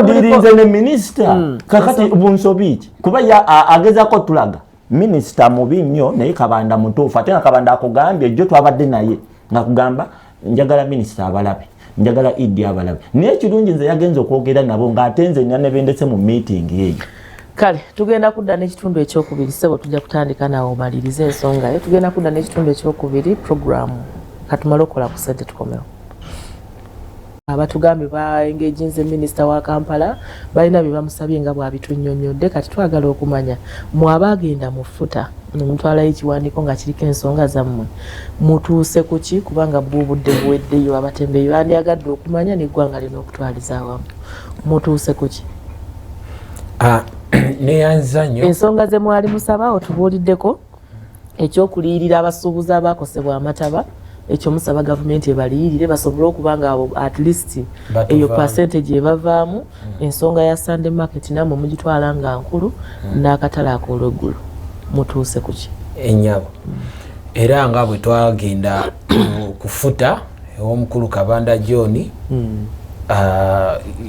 Speaker 3: odirinze ne minisita kakati bunsobi ki kuba agezako tulaga minisita mubi nnyo naye Kabanda mutuufu ate nga Kabanda akugambye ejjo twabadde naye nga kugamba njagala minisita abalabe njagala Idi abalabe naye ekirungi nze yagenza okwogera nabo ng'ate nze nnya ne bendese mu meeting eyo
Speaker 1: kale tugenda kudda n'ekitundu ekyokubiri sebo tujja kutandika nawe omalirize ensonga yo tugenda kudda n'ekitundu ekyokubiri programu katumale okola ku ssente tukomewo abatugambe baengeginze minisita wa Kampala balina bye bamusabye nga bwabitunnyonnyodde kati twagala okumanya mwabagenda mufuta nomutwalayo ekiwandiiko nga kiriko ensonga zammwe mutuuse ku ki kubanga bwobudde buweddeyo abatembeeyi bandyagadde okumanya n'eggwanga lino okutwaliza awamu mutuuse ku ki
Speaker 2: neyanza nnyo
Speaker 1: ensonga ze mwali musaba otubuuliddeko ekyokuliyirira abasuubuzi abakosebwa amataba ekyo musaba gavumenti ebaliyirire basobole okubanga abo at least eyo percentage ebavaamu ensonga ya Sunday market namwe mugitwala nga nkulu n'akatale ak'olweggulu mutuuse ku ki
Speaker 2: ennyabo era nga bwe twagenda kufuta ew'omukulu Kabanda John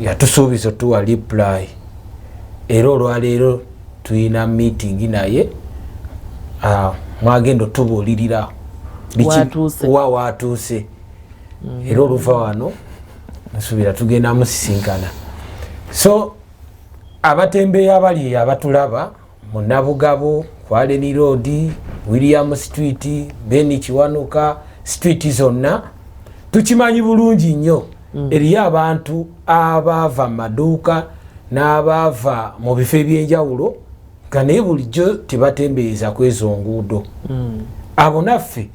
Speaker 2: yatusuubiza otuwa reply era olwaleero tulina meeting naye mwagenda otubuulirira watuuse era oluva wano nsuubira tugenda musisinkana so abatembeeyi abali abatulaba mu Nabugabo Kwaleni Road William Street Beni Kiwanuka street zonna tukimanyi bulungi nnyo eriyo abantu abaava mu maduuka n'abaava mu bifo ebyenjawulo nga naye bulijjo tebatembeeza kwezo nguudo abo naffe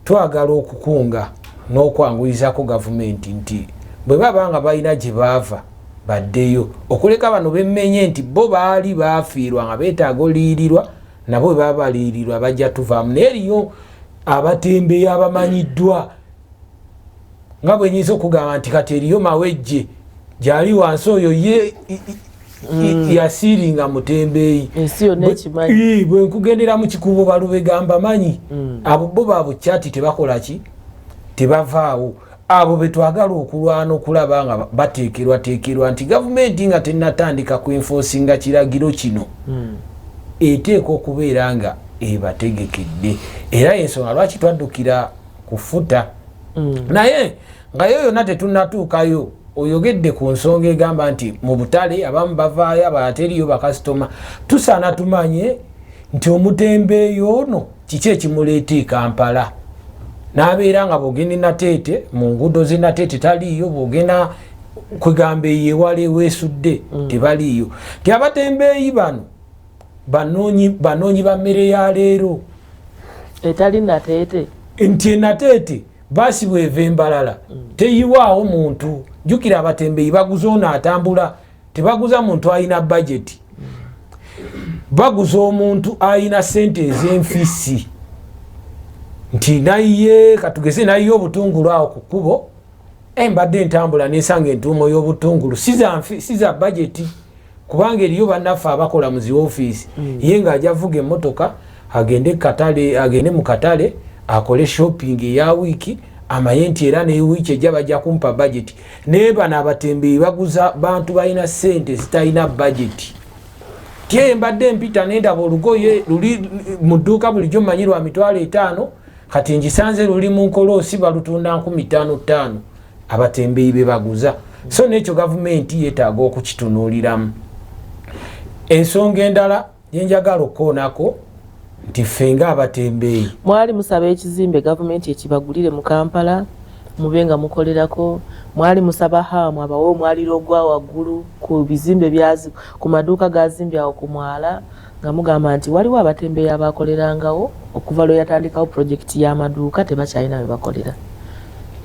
Speaker 2: twagala okukunga n'okwanguyizaako gavumenti nti bwe baba nga balina gye baava baddeyo okuleka bano bemmenye nti bo baali baafiirwa nga beetaaga oliyirirwa nabo baba baliirirwa bajja tuvaamu naye eriyo abatembeeyi abamanyiddwa nga bwe nyinza okugamba nti kati eriyo Mawejje gyali wansi oyo ye yasiiringa mutembeeyi
Speaker 1: ensi yonna ekimanyi
Speaker 2: bwe nkugendera mu kikubo balubega mbamanyi abo bo babukyati tebakolaki tebavaawo abo betwagala okulwana okulaba nga bateekerwateekerwa nti gavumenti nga tennatandika kuenforcinga kiragiro kino eteeka okubeera nga ebategekedde era ensonga lwaki twaddukira kufuta naye nga yo yonna tetunnatuukayo oyogedde ku nsonga egamba nti mu butale abamu bavaayo abateriyo bakasitoma tusaana tumanye nti omutembeeyi ono kiki ekimuleeta e Kampala n'abeera nga bwogenda Nateete mu nguudo z'e Nateete taliiyo bwogenda kwegamba eyewala eweesudde tebaliiyo nti abatembeeyi bano banoonyi ba mmere ya leero
Speaker 1: etali Nateete
Speaker 2: nti Nateete baasibwa eva embalala teyiwaawo muntu jjukira abatembeeyi baguza ono atambula tebaguza muntu alina bajeti baguza omuntu alina sente ez'enfisi nti naye katugeze naye obutungulu awo ku kkubo mbadde entambula nesanga entuumo y'obutungulu si za bajeti kubanga eriyo bannaffe abakola mu zi ofiisi ye ng'ajja vuga emmotoka agende mu katale akole shopping eya wiiki amaye nti era ne wiiki ejja bajja kumpa bajeti naye bano abatembeeyi baguza bantu balina sente zitalina bajeti tye mbadde mpita nendaba olugoye luli mu dduuka bulijjo mmanyi lwa $5 kati ngisanze luli mu nkoloosi balutunda 55,000 abatembeeyi be baguza so n'ekyo gavumenti yeetaaga okukitunuuliramu ensonga endala gyenjagala okukoonako nti ffe nga abatembeeyi
Speaker 1: mwali musaba ekizimbe gavumenti ekibagulire mu Kampala mube nga mukolerako mwali musaba haamu abawe omwaliro ogwa waggulu ku bizimbe byazi ku maduuka gazimbye awo ku mwala nga mugamba nti waliwo abatembeeyi abakolerangawo okuva lwe yatandikawo pulojekiti y'amaduuka tebakyalina bye bakolera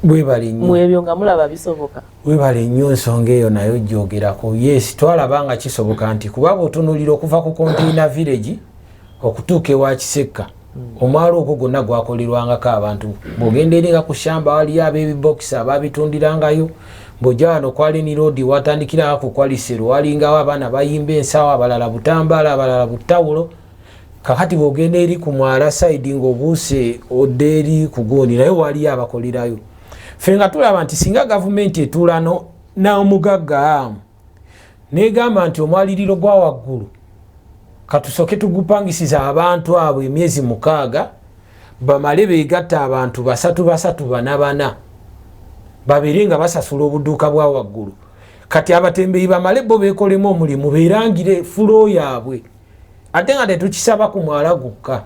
Speaker 2: bwebale nnyo
Speaker 1: mu ebyo nga mulaba bisoboka
Speaker 2: webale nnyo ensonga eyo nayo gyogerako yes twalaba nga kisoboka nti kuba bw'otunuulira okuva ku Container Village okutuuka ewa Kisekka omwalo ogwo gwonna gwakolerwangako abantu bw'ogenda eri nga ku shamba waliyo ab'ebibokisi ababitundirangayo bw'ojja wano Kwaleni Road watandikirako ku Kwalisero walingawo abaana bayimba ensawo abalala butambaala abalala butawulo kakati bw'ogenda eri ku mwala side ng'obuuse odde eri ku Gondi naye waliyo abakolerayo ffe nga tulaba nti singa gavumenti etuula n'omugagga negamba nti omwaliriro gwa waggulu katusooke tugupangisiza abantu abo emyezi 6 bamale beegatta abantu 3 babeere nga basasula obuduuka bwa waggulu kati abatembeeyi bamale bo beekolemu omulimu beerangire fulo yaabwe ate nga tetukisaba ku mwala gukka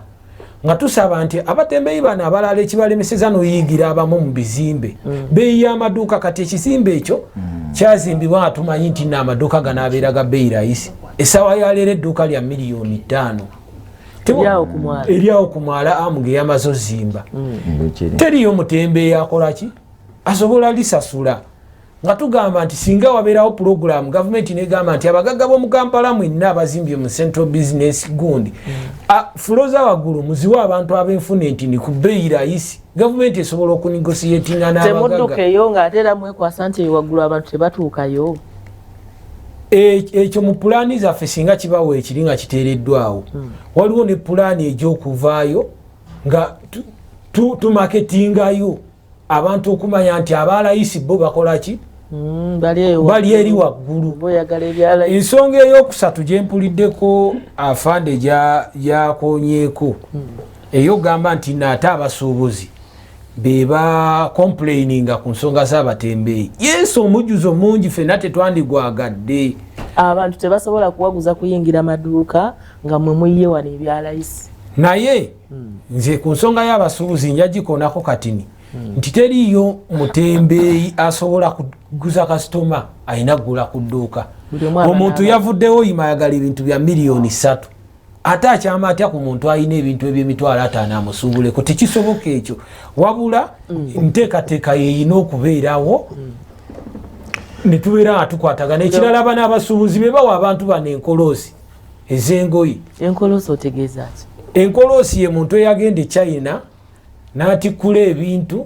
Speaker 2: nga tusaba nti abatembeeyi bano abalala ekibalemeseza n'oyigira abamu mu bizimbe beeyi y'amaduuka kati ekizimbe ekyo kyazimbibwa nga tumanyi nti n'amaduuka gano abeera ga bbeeyi rayisi essaawa ya leero edduuka lya $5,000,000 eryawo ku mwala amuge yamaze ozimba teriyo mutembeeyi akolaki asobola lisasula nga tugamba nti singa wabeerawo pulogulaamu gavumenti negamba nti abagagga b'omu Kampala mwenna abazimbye mu Central Business Gundi fulo za waggulu muziwa abantu ab'enfuna enti ku bbeeyi rayisi gavumenti esobola okunegosiyetinga n'abagagga
Speaker 1: temuddukeyo ng'ate era mwekwasa nti waggulu abantu tebatuukayo
Speaker 2: ekyo mu pulaani zaffe singa kibawo ekiri nga kiteereddwawo waliwo ne pulaani egy'okuvaayo nga tumaketingayo abantu okumanya nti abalayisi bo bakolaki bali eri waggulu ensonga ey'okusatu gyempuliddeko afande gyakonyeeko eyogamba nti naate abasuubuzi beba complaininga ku nsonga z'abatembeeyi yesu omujjuzo mungi ffenna tetwandigwagadde
Speaker 1: abantu tebasobola kuwaguza kuyingira maduuka nga mwe muyiye wano ebyalayisi
Speaker 2: naye nze ku nsonga y'abasuubuzi njagikonako katini nti teriyo mutembeeyi asobola kuguza kasitoma ayina kugula ku dduuka omuntu yavuddewo yimayagala ebintu bya $3,000,000 ate akyama atya ku muntu alina ebintu eby'emitwalo 5 amusuubuleko tekisoboka ekyo wabula nteekateeka yeyina okubeerawo ne tubeera nga tukwatagana ekirala bano abasuubuzi be bawa abantu bano enkoloosi ez'engoyi.
Speaker 1: Enkoloosi otegeeza ki?
Speaker 2: Enkoloosi ye muntu eyagenda e China n'atikkula ebintu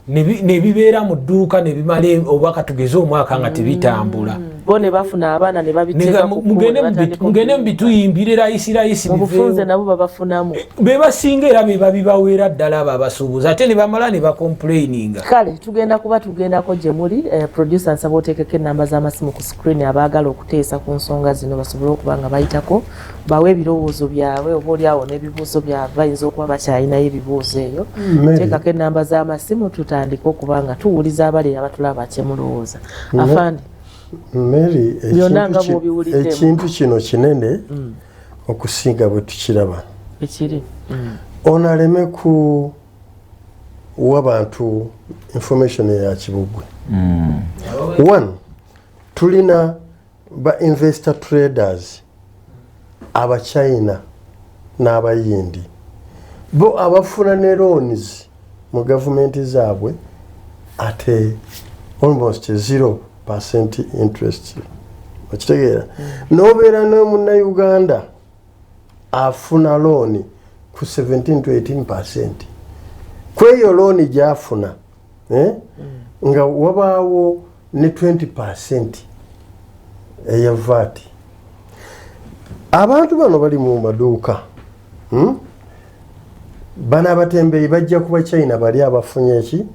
Speaker 2: ne bibeera mu dduuka ne bimala obwaka tugeze omwaka nga tebitambula.
Speaker 1: Bo ne bafuna abaana ne babiteeka ku
Speaker 2: mugende mubituyimbire rayisi
Speaker 1: mubufunze nabo babafunamu.
Speaker 2: Be basinga era be babibaweera ddala abo abasuubuzi ate ne bamala ne bacomplaininga.
Speaker 1: Kale tugenda tugendako gye muli. Producer nsaba oteekeko ennamba z'amasimu ku screen abaagala okuteesa ku nsonga zino basobole okuba nga bayitako bawe ebirowoozo byabwe oba oliawo n'ebibuuzo byabwe bayinza okuba bakyalinayo ebibuuzo eyo. Teekako ennamba z'amasimu tutandike okuba nga tuwuliza abali abatulaba kyemulowooza. Afande
Speaker 4: Mary, ekintu kino kinene okusinga bwe tukiraba.
Speaker 1: Ekiri
Speaker 4: ono aleme ku w'abantu information ya kibugwe. One, tulina ba investor traders aba China n'abayindi bo abafuna ne loans mu government zaabwe ate almost 0% interest. Okitegeera n'obeera n'omunnauganda afuna loan ku 17 to 18%. Kweyo loan gyafuna nga wabaawo ne 20% eya VAT. Abantu bano bali mu maduuka bano abatembeeyi bajja kuba China bali abafunye eki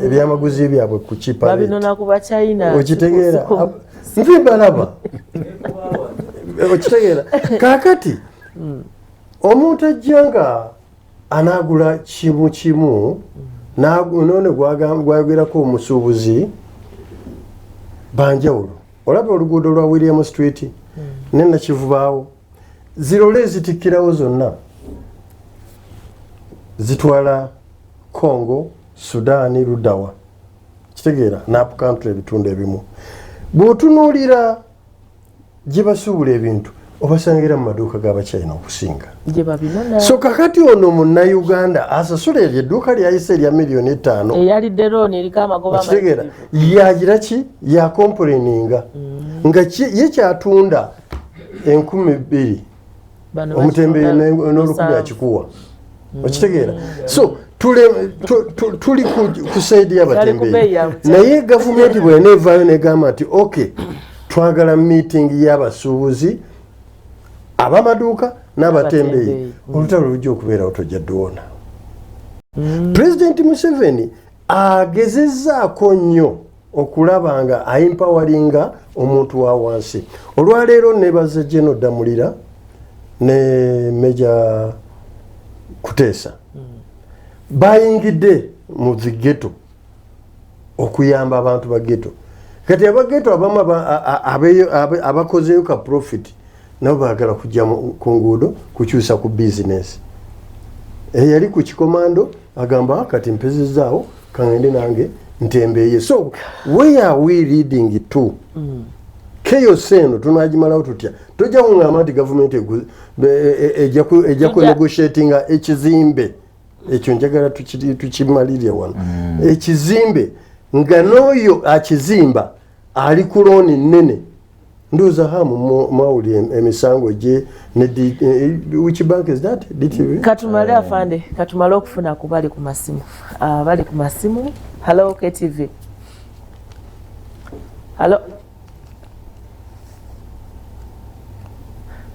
Speaker 4: ebyamaguzi byabwe ku kipa
Speaker 1: babinona kuba China.
Speaker 4: Okitegeera nfe balaba. Okitegeera kakati omuntu ajjanga anagula kimu none gwagirako omusuubuzi banjawulo. Olaba oluguudo lwa William Street nena kivubaawo zirole zitikkirawo zonna zitwala Congo, Sudan, Ludawa. Kitegeera nap country ebitundu ebimu. Bw'otunuulira gye basuubula ebintu obasangira mu maduuka g'Abachina okusinga. So kakati ono Munnayuganda asasula eryo edduuka lyayise erya $5,000,000
Speaker 1: eyalidde looni eriko amagoba
Speaker 4: kitegeera yagira ki yakomplaininga nga ye kyatunda 2,000 omutembeeyi n'olukumi akikuwa. Okitegeera so tuli ku saidi y'abatembeeyi naye gavumenti bw'eneevaayo negamba nti okay twagala meeting y'abasuubuzi abamaduuka n'abatembeeyi olutalo lujja okubeerawo tojja dduwona. Pulezidenti Museveni agezezzaako nnyo okulaba nga ayimpawalinga omuntu wa wansi. Olwaleero nebaza General Damulira ne Major Kuteesa bayingidde mu zigeto okuyamba abantu ba geto. Kati abageto abamu abakozeyo ka profit nabo baagala kujja ku nguudo kukyusa ku business. Eyali ku kikomando agamba kati mpezezaawo kangende nange ntembeeye. So where are we leading to? Chaos eno tunagimalawo tutya? Tojja kungamba nti gavumenti ejja ku negotiatinga ekizimbe ekyo njagala tukimalirye wano. Ekizimbe nga n'oyo akizimba ali ku looni nnene ndoza hamu mawuli emisango gye ne which bank is that? DTV?
Speaker 1: Katumale afande, katumale okufuna ku bali ku masimu. Bali ku masimu. Hello KTV. Hello.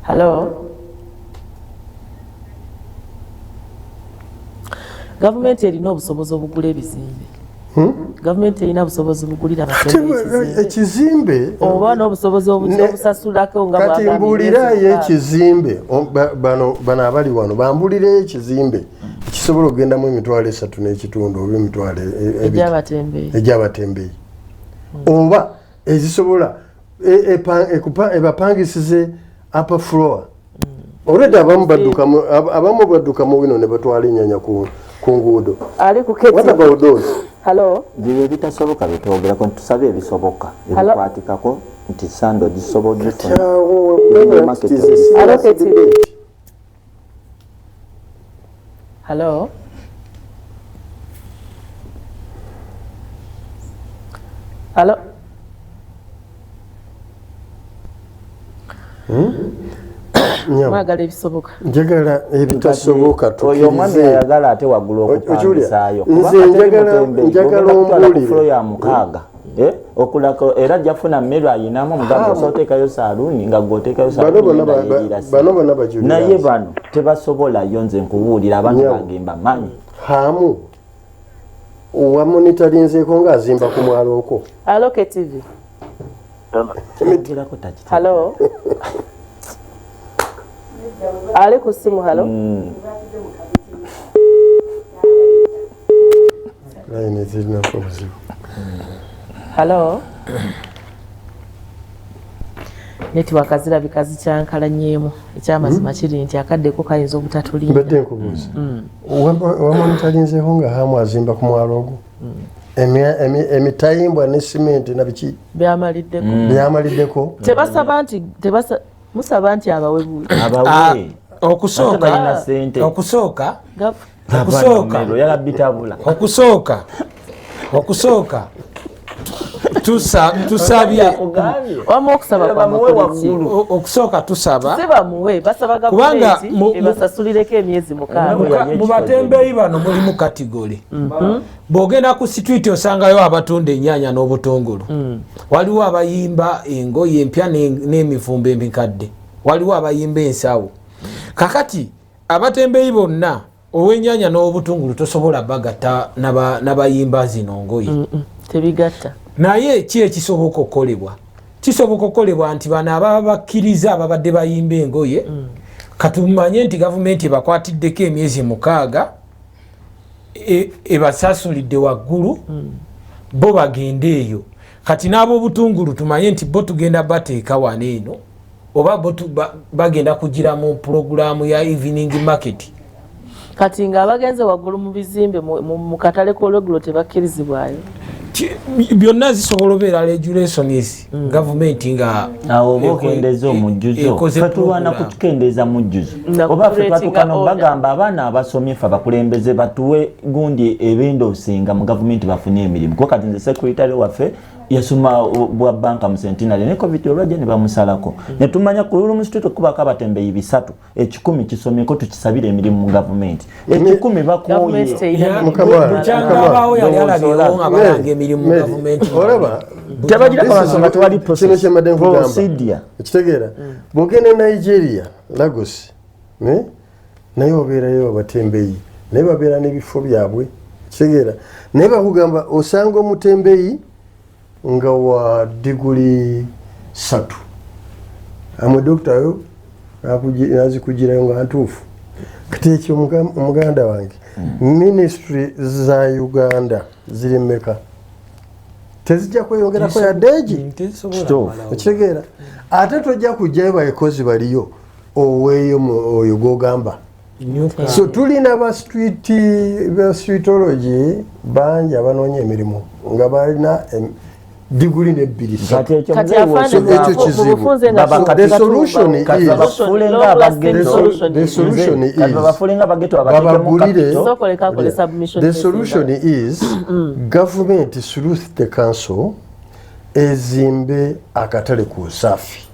Speaker 1: Hello. Government erina obusobozi obugula ebizimbe. Gavumenti erina obusobozi bugulira abatembeeyi
Speaker 4: ekizimbe
Speaker 1: oba n'obusobozi obusasulako nga
Speaker 4: kati mbuulirayo ekizimbe bano abali wano bambulirayo ekizimbe kisobola okugendamu $3.3 oba $2 egy'abatembeeyi oba ezisobola ebapangisize upper floor. Already abamu badduka mu wino ne batwala ennyanya ku nguudo. What about those?
Speaker 1: Hello.
Speaker 3: Bye bitasoboka bitwogerako ntusabe ebisoboka ebikwatikako nti sando gisobola
Speaker 1: Hello. Hello. mwagala ebisoboka
Speaker 4: njagala ebitasoboka
Speaker 3: oyo omwami ayagala ate waggulu okupangisaayo
Speaker 4: nze njagala
Speaker 3: ombulire ya mukaaga okulako era jafuna mmere ayinamu mugamba osoteekayo saaluuni nga gwoteekayo
Speaker 4: bano bonna bajulira
Speaker 3: naye bano tebasobolayo nze nkubuulira abantu bagemba manyi
Speaker 4: hamu wamonitalinzeeko ng'azimba ku mwalo okwo
Speaker 1: aloke tv halo ali ku simu halo
Speaker 4: layini zirinako obuzibu
Speaker 1: halo netiwaka zirabika zikyankalanyeemu ekyamazima kiri nti akaddeko kayinza obutatulimba
Speaker 4: mbadde nkubuuza wamonitalinzeeko nga hamu azimba ku mwalo ogwo emitayimbwa ne simenti nabiki byamaliddeko
Speaker 1: musaba nti abawe buuli
Speaker 2: okusooka tusabye
Speaker 1: wamu
Speaker 2: okusooka tusaba
Speaker 1: bamuwe basaba gavumenti ebasasulireko emyezi 6
Speaker 2: mu batembeeyi bano mulimu kategole bw'ogenda ku situiti osangayo abatunda ennyaanya n'obutungulu waliwo abayimba engoye empya n'emifumbo emikadde waliwo abayimba ensawo kakati abatembeeyi bonna ow'ennyaanya n'obutungulu tosobola bagatta n'abayimba zino ngoye
Speaker 1: tebigatta
Speaker 2: naye ki ekisoboka okukolebwa kisoboka okukolebwa nti bano ababa bakkiriza ababadde bayimba engoye katumanye nti gavumenti ebakwatiddeko emyezi 6 ebasasulidde waggulu bo bagende eyo kati n'ab'obutungulu tumanye nti bo tugenda bateeka wano eno oba bo bagenda kugira mu puroguramu ya evening market
Speaker 1: kati ng'abagenze waggulu mu bizimbe mu katale k'olwegulo tebakkirizibwayo
Speaker 2: byonna zisobola obeera regulations gavumenti nga
Speaker 3: awo bokendeza omujjuzo fatulwana kutukendeeza mujjuzo oba ffe twatukano bagamba abaana abasomye ffe abakulembeze batuwe gundi ebindosinga mu gavumenti bafune emirimu kuba kati nze sekuritale waffe yasoma bwa banka mu Centenary ne covid olwajja ne bamusalako ne tumanya ku Lulu Institute kubako abatembeeyi 3 10 kisomyeko tukisabira emirimu mu gavumenti 10 bakoye
Speaker 2: mukyangabaawo yali alabyewo nga balanga emirimu mu gavumenti
Speaker 4: olaba
Speaker 3: tebagira kabasonga tewali
Speaker 4: procedure ekitegeera bw'ogenda Nigeria Lagos naye obeerayo abatembeeyi naye babeera n'ebifo byabwe ekitegeera naye bakugamba osanga omutembeeyi nga wa diguli 3 amwe dokita yo nazikugirayo nga ntuufu kati ekyo omuganda wange ministry za Uganda ziri mmeka tezijja kweyongerako yaddeegi ekitegeera ate tojja kujjayo baekozi baliyo oweeyo oyo gogamba so tulina ba streetology bangi abanoonya emirimu nga balina diguli ne bbiri the solution is government through the council ezimbe akatale ku Usafi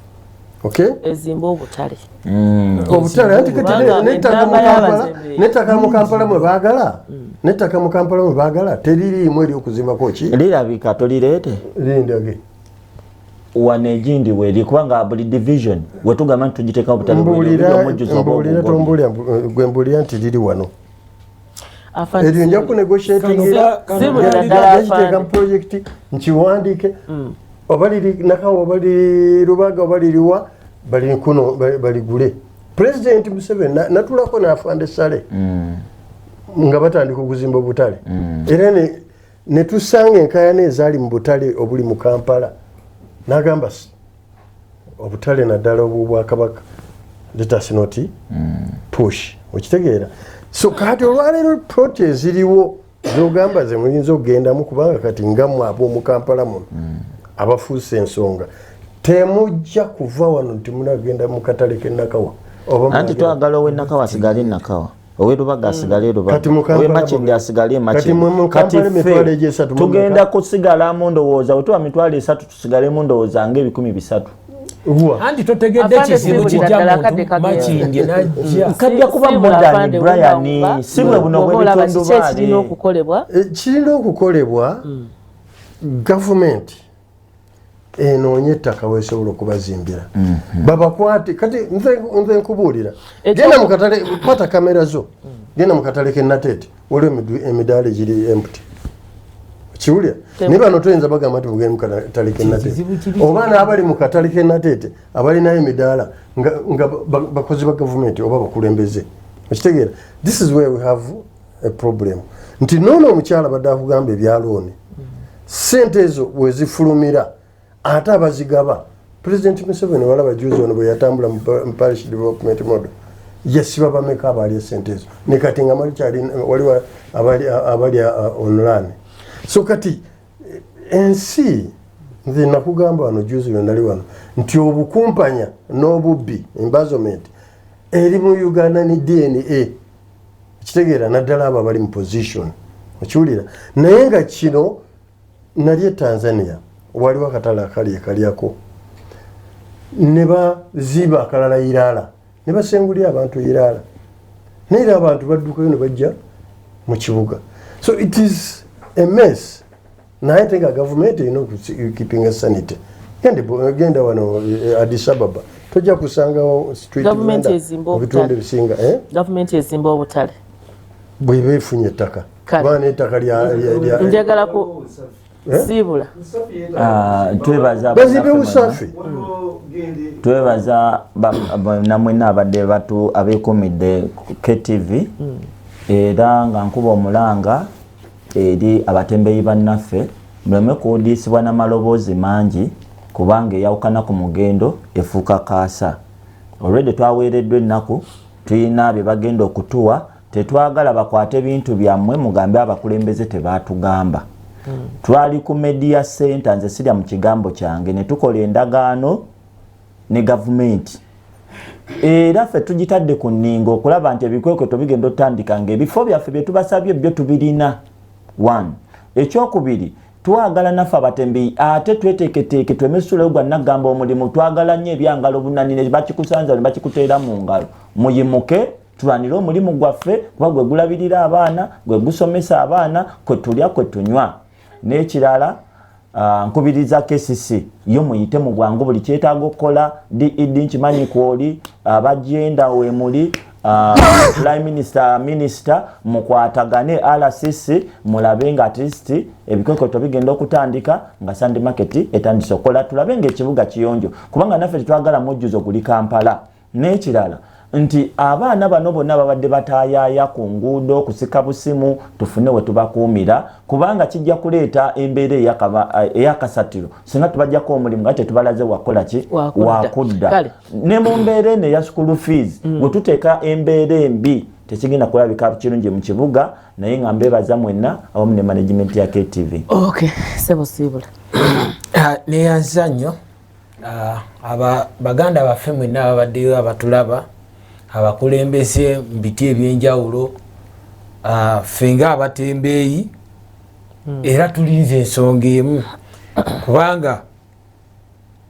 Speaker 1: ezimbe obutale
Speaker 4: anti nettaka mu Kampala mwe baagala nettaka mu Kampala mwe baagala teririimu eri okuzimbako ki
Speaker 3: lirabika tolireete
Speaker 4: lindage
Speaker 3: wanegindi weri kubanga buli division wetugamba nti tugiteeka obutale
Speaker 4: gwembulira nti liri wano eryo nja kunegotiatingagiteeka mu projekiti nkiwandiike oba liri Nakawa oba liri Rubaga oba liriwa bali kuno baligule President Museveni natulako n'afande Sale nga batandika okuzimba obutale era ne tusanga enkayana ezaali mu butale obuli mu Kampala n'agamba obutale naddala obw'Obwakabaka let us not push okitegeera so kati olwaleero ploti eziriwo zogamba ze muyinza okugendamu kubanga kati ngammwe ab'omu Kampala muno abafuuse ensonga temujja kuva wano nti munagenda mu katale ke Nakawa
Speaker 3: anti twagala owe Nakawa asigale Nakawa owe Rubaga asigale Rubaga owe Makindi asigale Makindi kati tugenda kusigala mu ndowooza wetuwa mitwalo 3 tusigale mu ndowooza nga 1,300
Speaker 2: Anti totegedde kizibu kijja muntu Makindye najja.
Speaker 3: Kajja kuba modern Brian sibwe buno bwe bitundu baali.
Speaker 4: Kirina okukolebwa gavumenti enoonye ettaka weesobola okubazimbira babakwate kati nze nkubuulira genda mu katale kwata kamera zo genda mu katale ke Nateete waliwo emidaala egiri empty kiwulira naye bano toyinza bagamba nti mugende mu katale ke Nateete obaana abali mu katale ke Nateete abalinayo emidaala nga bakozi ba gavumenti oba bakulembeze okitegeera. This is where we have a problem nti noono omukyala badde akugamba ebyalooni sente ezo wezifulumira ate abazigaba. President Museveni walaba juzi ono bwe yatambula mu parish development model yasiba bameka abaali esente ezo ne kati nga waliwo abali online. So kati ensi nze nakugamba wano juzi nali wano nti obukumpanya n'obubbi embezzlement eri mu Uganda ni DNA kitegeera naddala abo abali mu position okiwulira naye nga kino nali Tanzania waliwo akatale akali ekalyako ne baziba akalala Ilala ne basengulya abantu Ilala naye abantu baddukayo ne bajja mu kibuga. So it is a mess. Naye tenga government keeping a sanity genda wano Addis Ababa tojja kusanga street
Speaker 1: government ezimba obutale
Speaker 4: bwe beefunye ettaka baana ettaka lya
Speaker 1: njagala ku sibula
Speaker 3: twebaza namwe n'abadde batu abeekumidde KTV era nga nkuba omulanga eri abatembeyi bannaffe muleme kuwudiisibwa n'amaloboozi mangi kubanga eyawukana ku mugendo efuuka kaasa. Already twaweereddwa ennaku tulina bye bagenda okutuwa tetwagala bakwate bintu byammwe mugambe abakulembeze tebaatugamba. Twali ku media center nze sirya mu kigambo kyange ne tukola endagaano ne gavumenti era ffe tugitadde ku nningo okulaba nti ebikwekweto bigenda otandika ng'ebifo byaffe bye tubasabye byo tubirina. 1 ekyokubiri twagala naffe abatembeyi ate tweteeketeeke twemesula gwa nagamba omulimu twagala nnyo ebyangalo bunanine bakikusanza ne bakikuteera mu ngalo muyimuke tulwanire omulimu gwaffe kuba gwe gulabirira abaana gwe gusomesa abaana kwe tulya kwe tunywa. N'ekirala nkubiriza KCC yo muyite mu bwangu buli kyetaaga okukola DED nkimanyi kwoli abagenda wemuli Prime Minister mukwatagane RCC mulabe nga at least ebikwekoto bigenda okutandika nga Sunday market etandise okola tulabe nga ekibuga kiyonjo kubanga naffe tetwagala mujjuzo kuli Kampala. N'ekirala nti abaana bano bonna babadde bataayaaya ku nguudo kusika busimu tufune we tubakuumira kubanga kijja kuleeta embeera eyakasatiro singa tubajjako omulimu nga tetubalaze wakola ki wakudda ne mu mbeera eno eya school fees bwe tuteeka embeera embi tekigenda kulabika kirungi mu kibuga naye nga mbeebaza mwenna awamu ne management ya KTV.
Speaker 1: Okay, sebo sibula
Speaker 2: neyanza nnyo baganda baffe mwenna ababaddeyo abatulaba abakulembeze mbiti ebyenjawulo ffe nga abatembeeyi era tulinze ensonga emu kubanga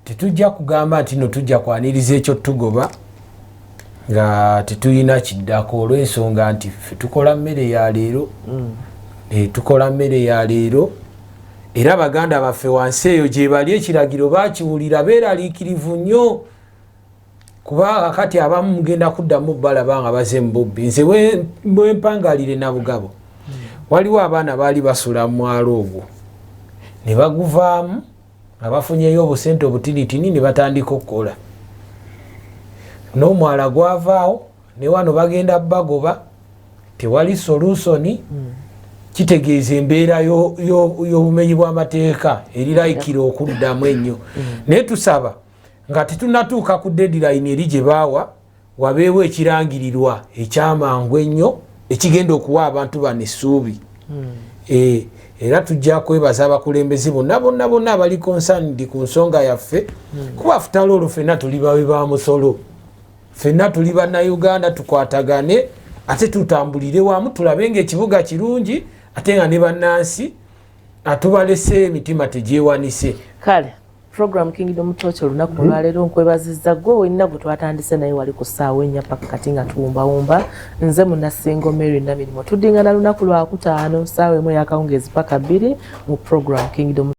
Speaker 2: tetujja kugamba nti no tujja kwaniriza ekyo tugoba nga tetulina kiddako olw'ensonga nti ffe tukola mmere ya leero tukola mmere ya leero era baganda baffe wansi eyo gye bali ekiragiro bakiwulira beeraliikirivu nnyo kuba kati abamu mugenda kuddamu balaba nga baze mbubbi. Nze bwe mpangalire na bugabo waliwo abaana baali basula mu mwalo ogwo ne baguvaamu nga bafunyeyo obusente obutinitini ne batandika okukola n'omwala gwavaawo ne wano bagenda bagoba tewali solusoni kitegeeza embeera y'obumenyi bw'amateeka erilayikira okuddamu ennyo naye tusaba nga tetunatuuka ku deadline eri gye baawa wabeewo ekirangirirwa ekyamangu ennyo ekigenda okuwa abantu bano essuubi era tujja kwebaza abakulembeze bonna abali concerned ku nsonga yaffe kuba afutala olwo ffenna tuli babe ba musolo ffenna tuli bannayuganda tukwatagane ate tutambulire wamu tulabe nga ekibuga kirungi ate nga ne bannansi atubalese emitima tegyewanise
Speaker 1: kale program Kingdom Torch olunaku olwaleero nkwebazizza gwe wenna gwe twatandise naye wali ku ssaawa ennya paka kati nga tuwumbawumba. Nze Munasingo Mary Namirimo tuddingana lunaku lwakutaano ssaawa emu ey'akawungeezi paka 2 mu program Kingdom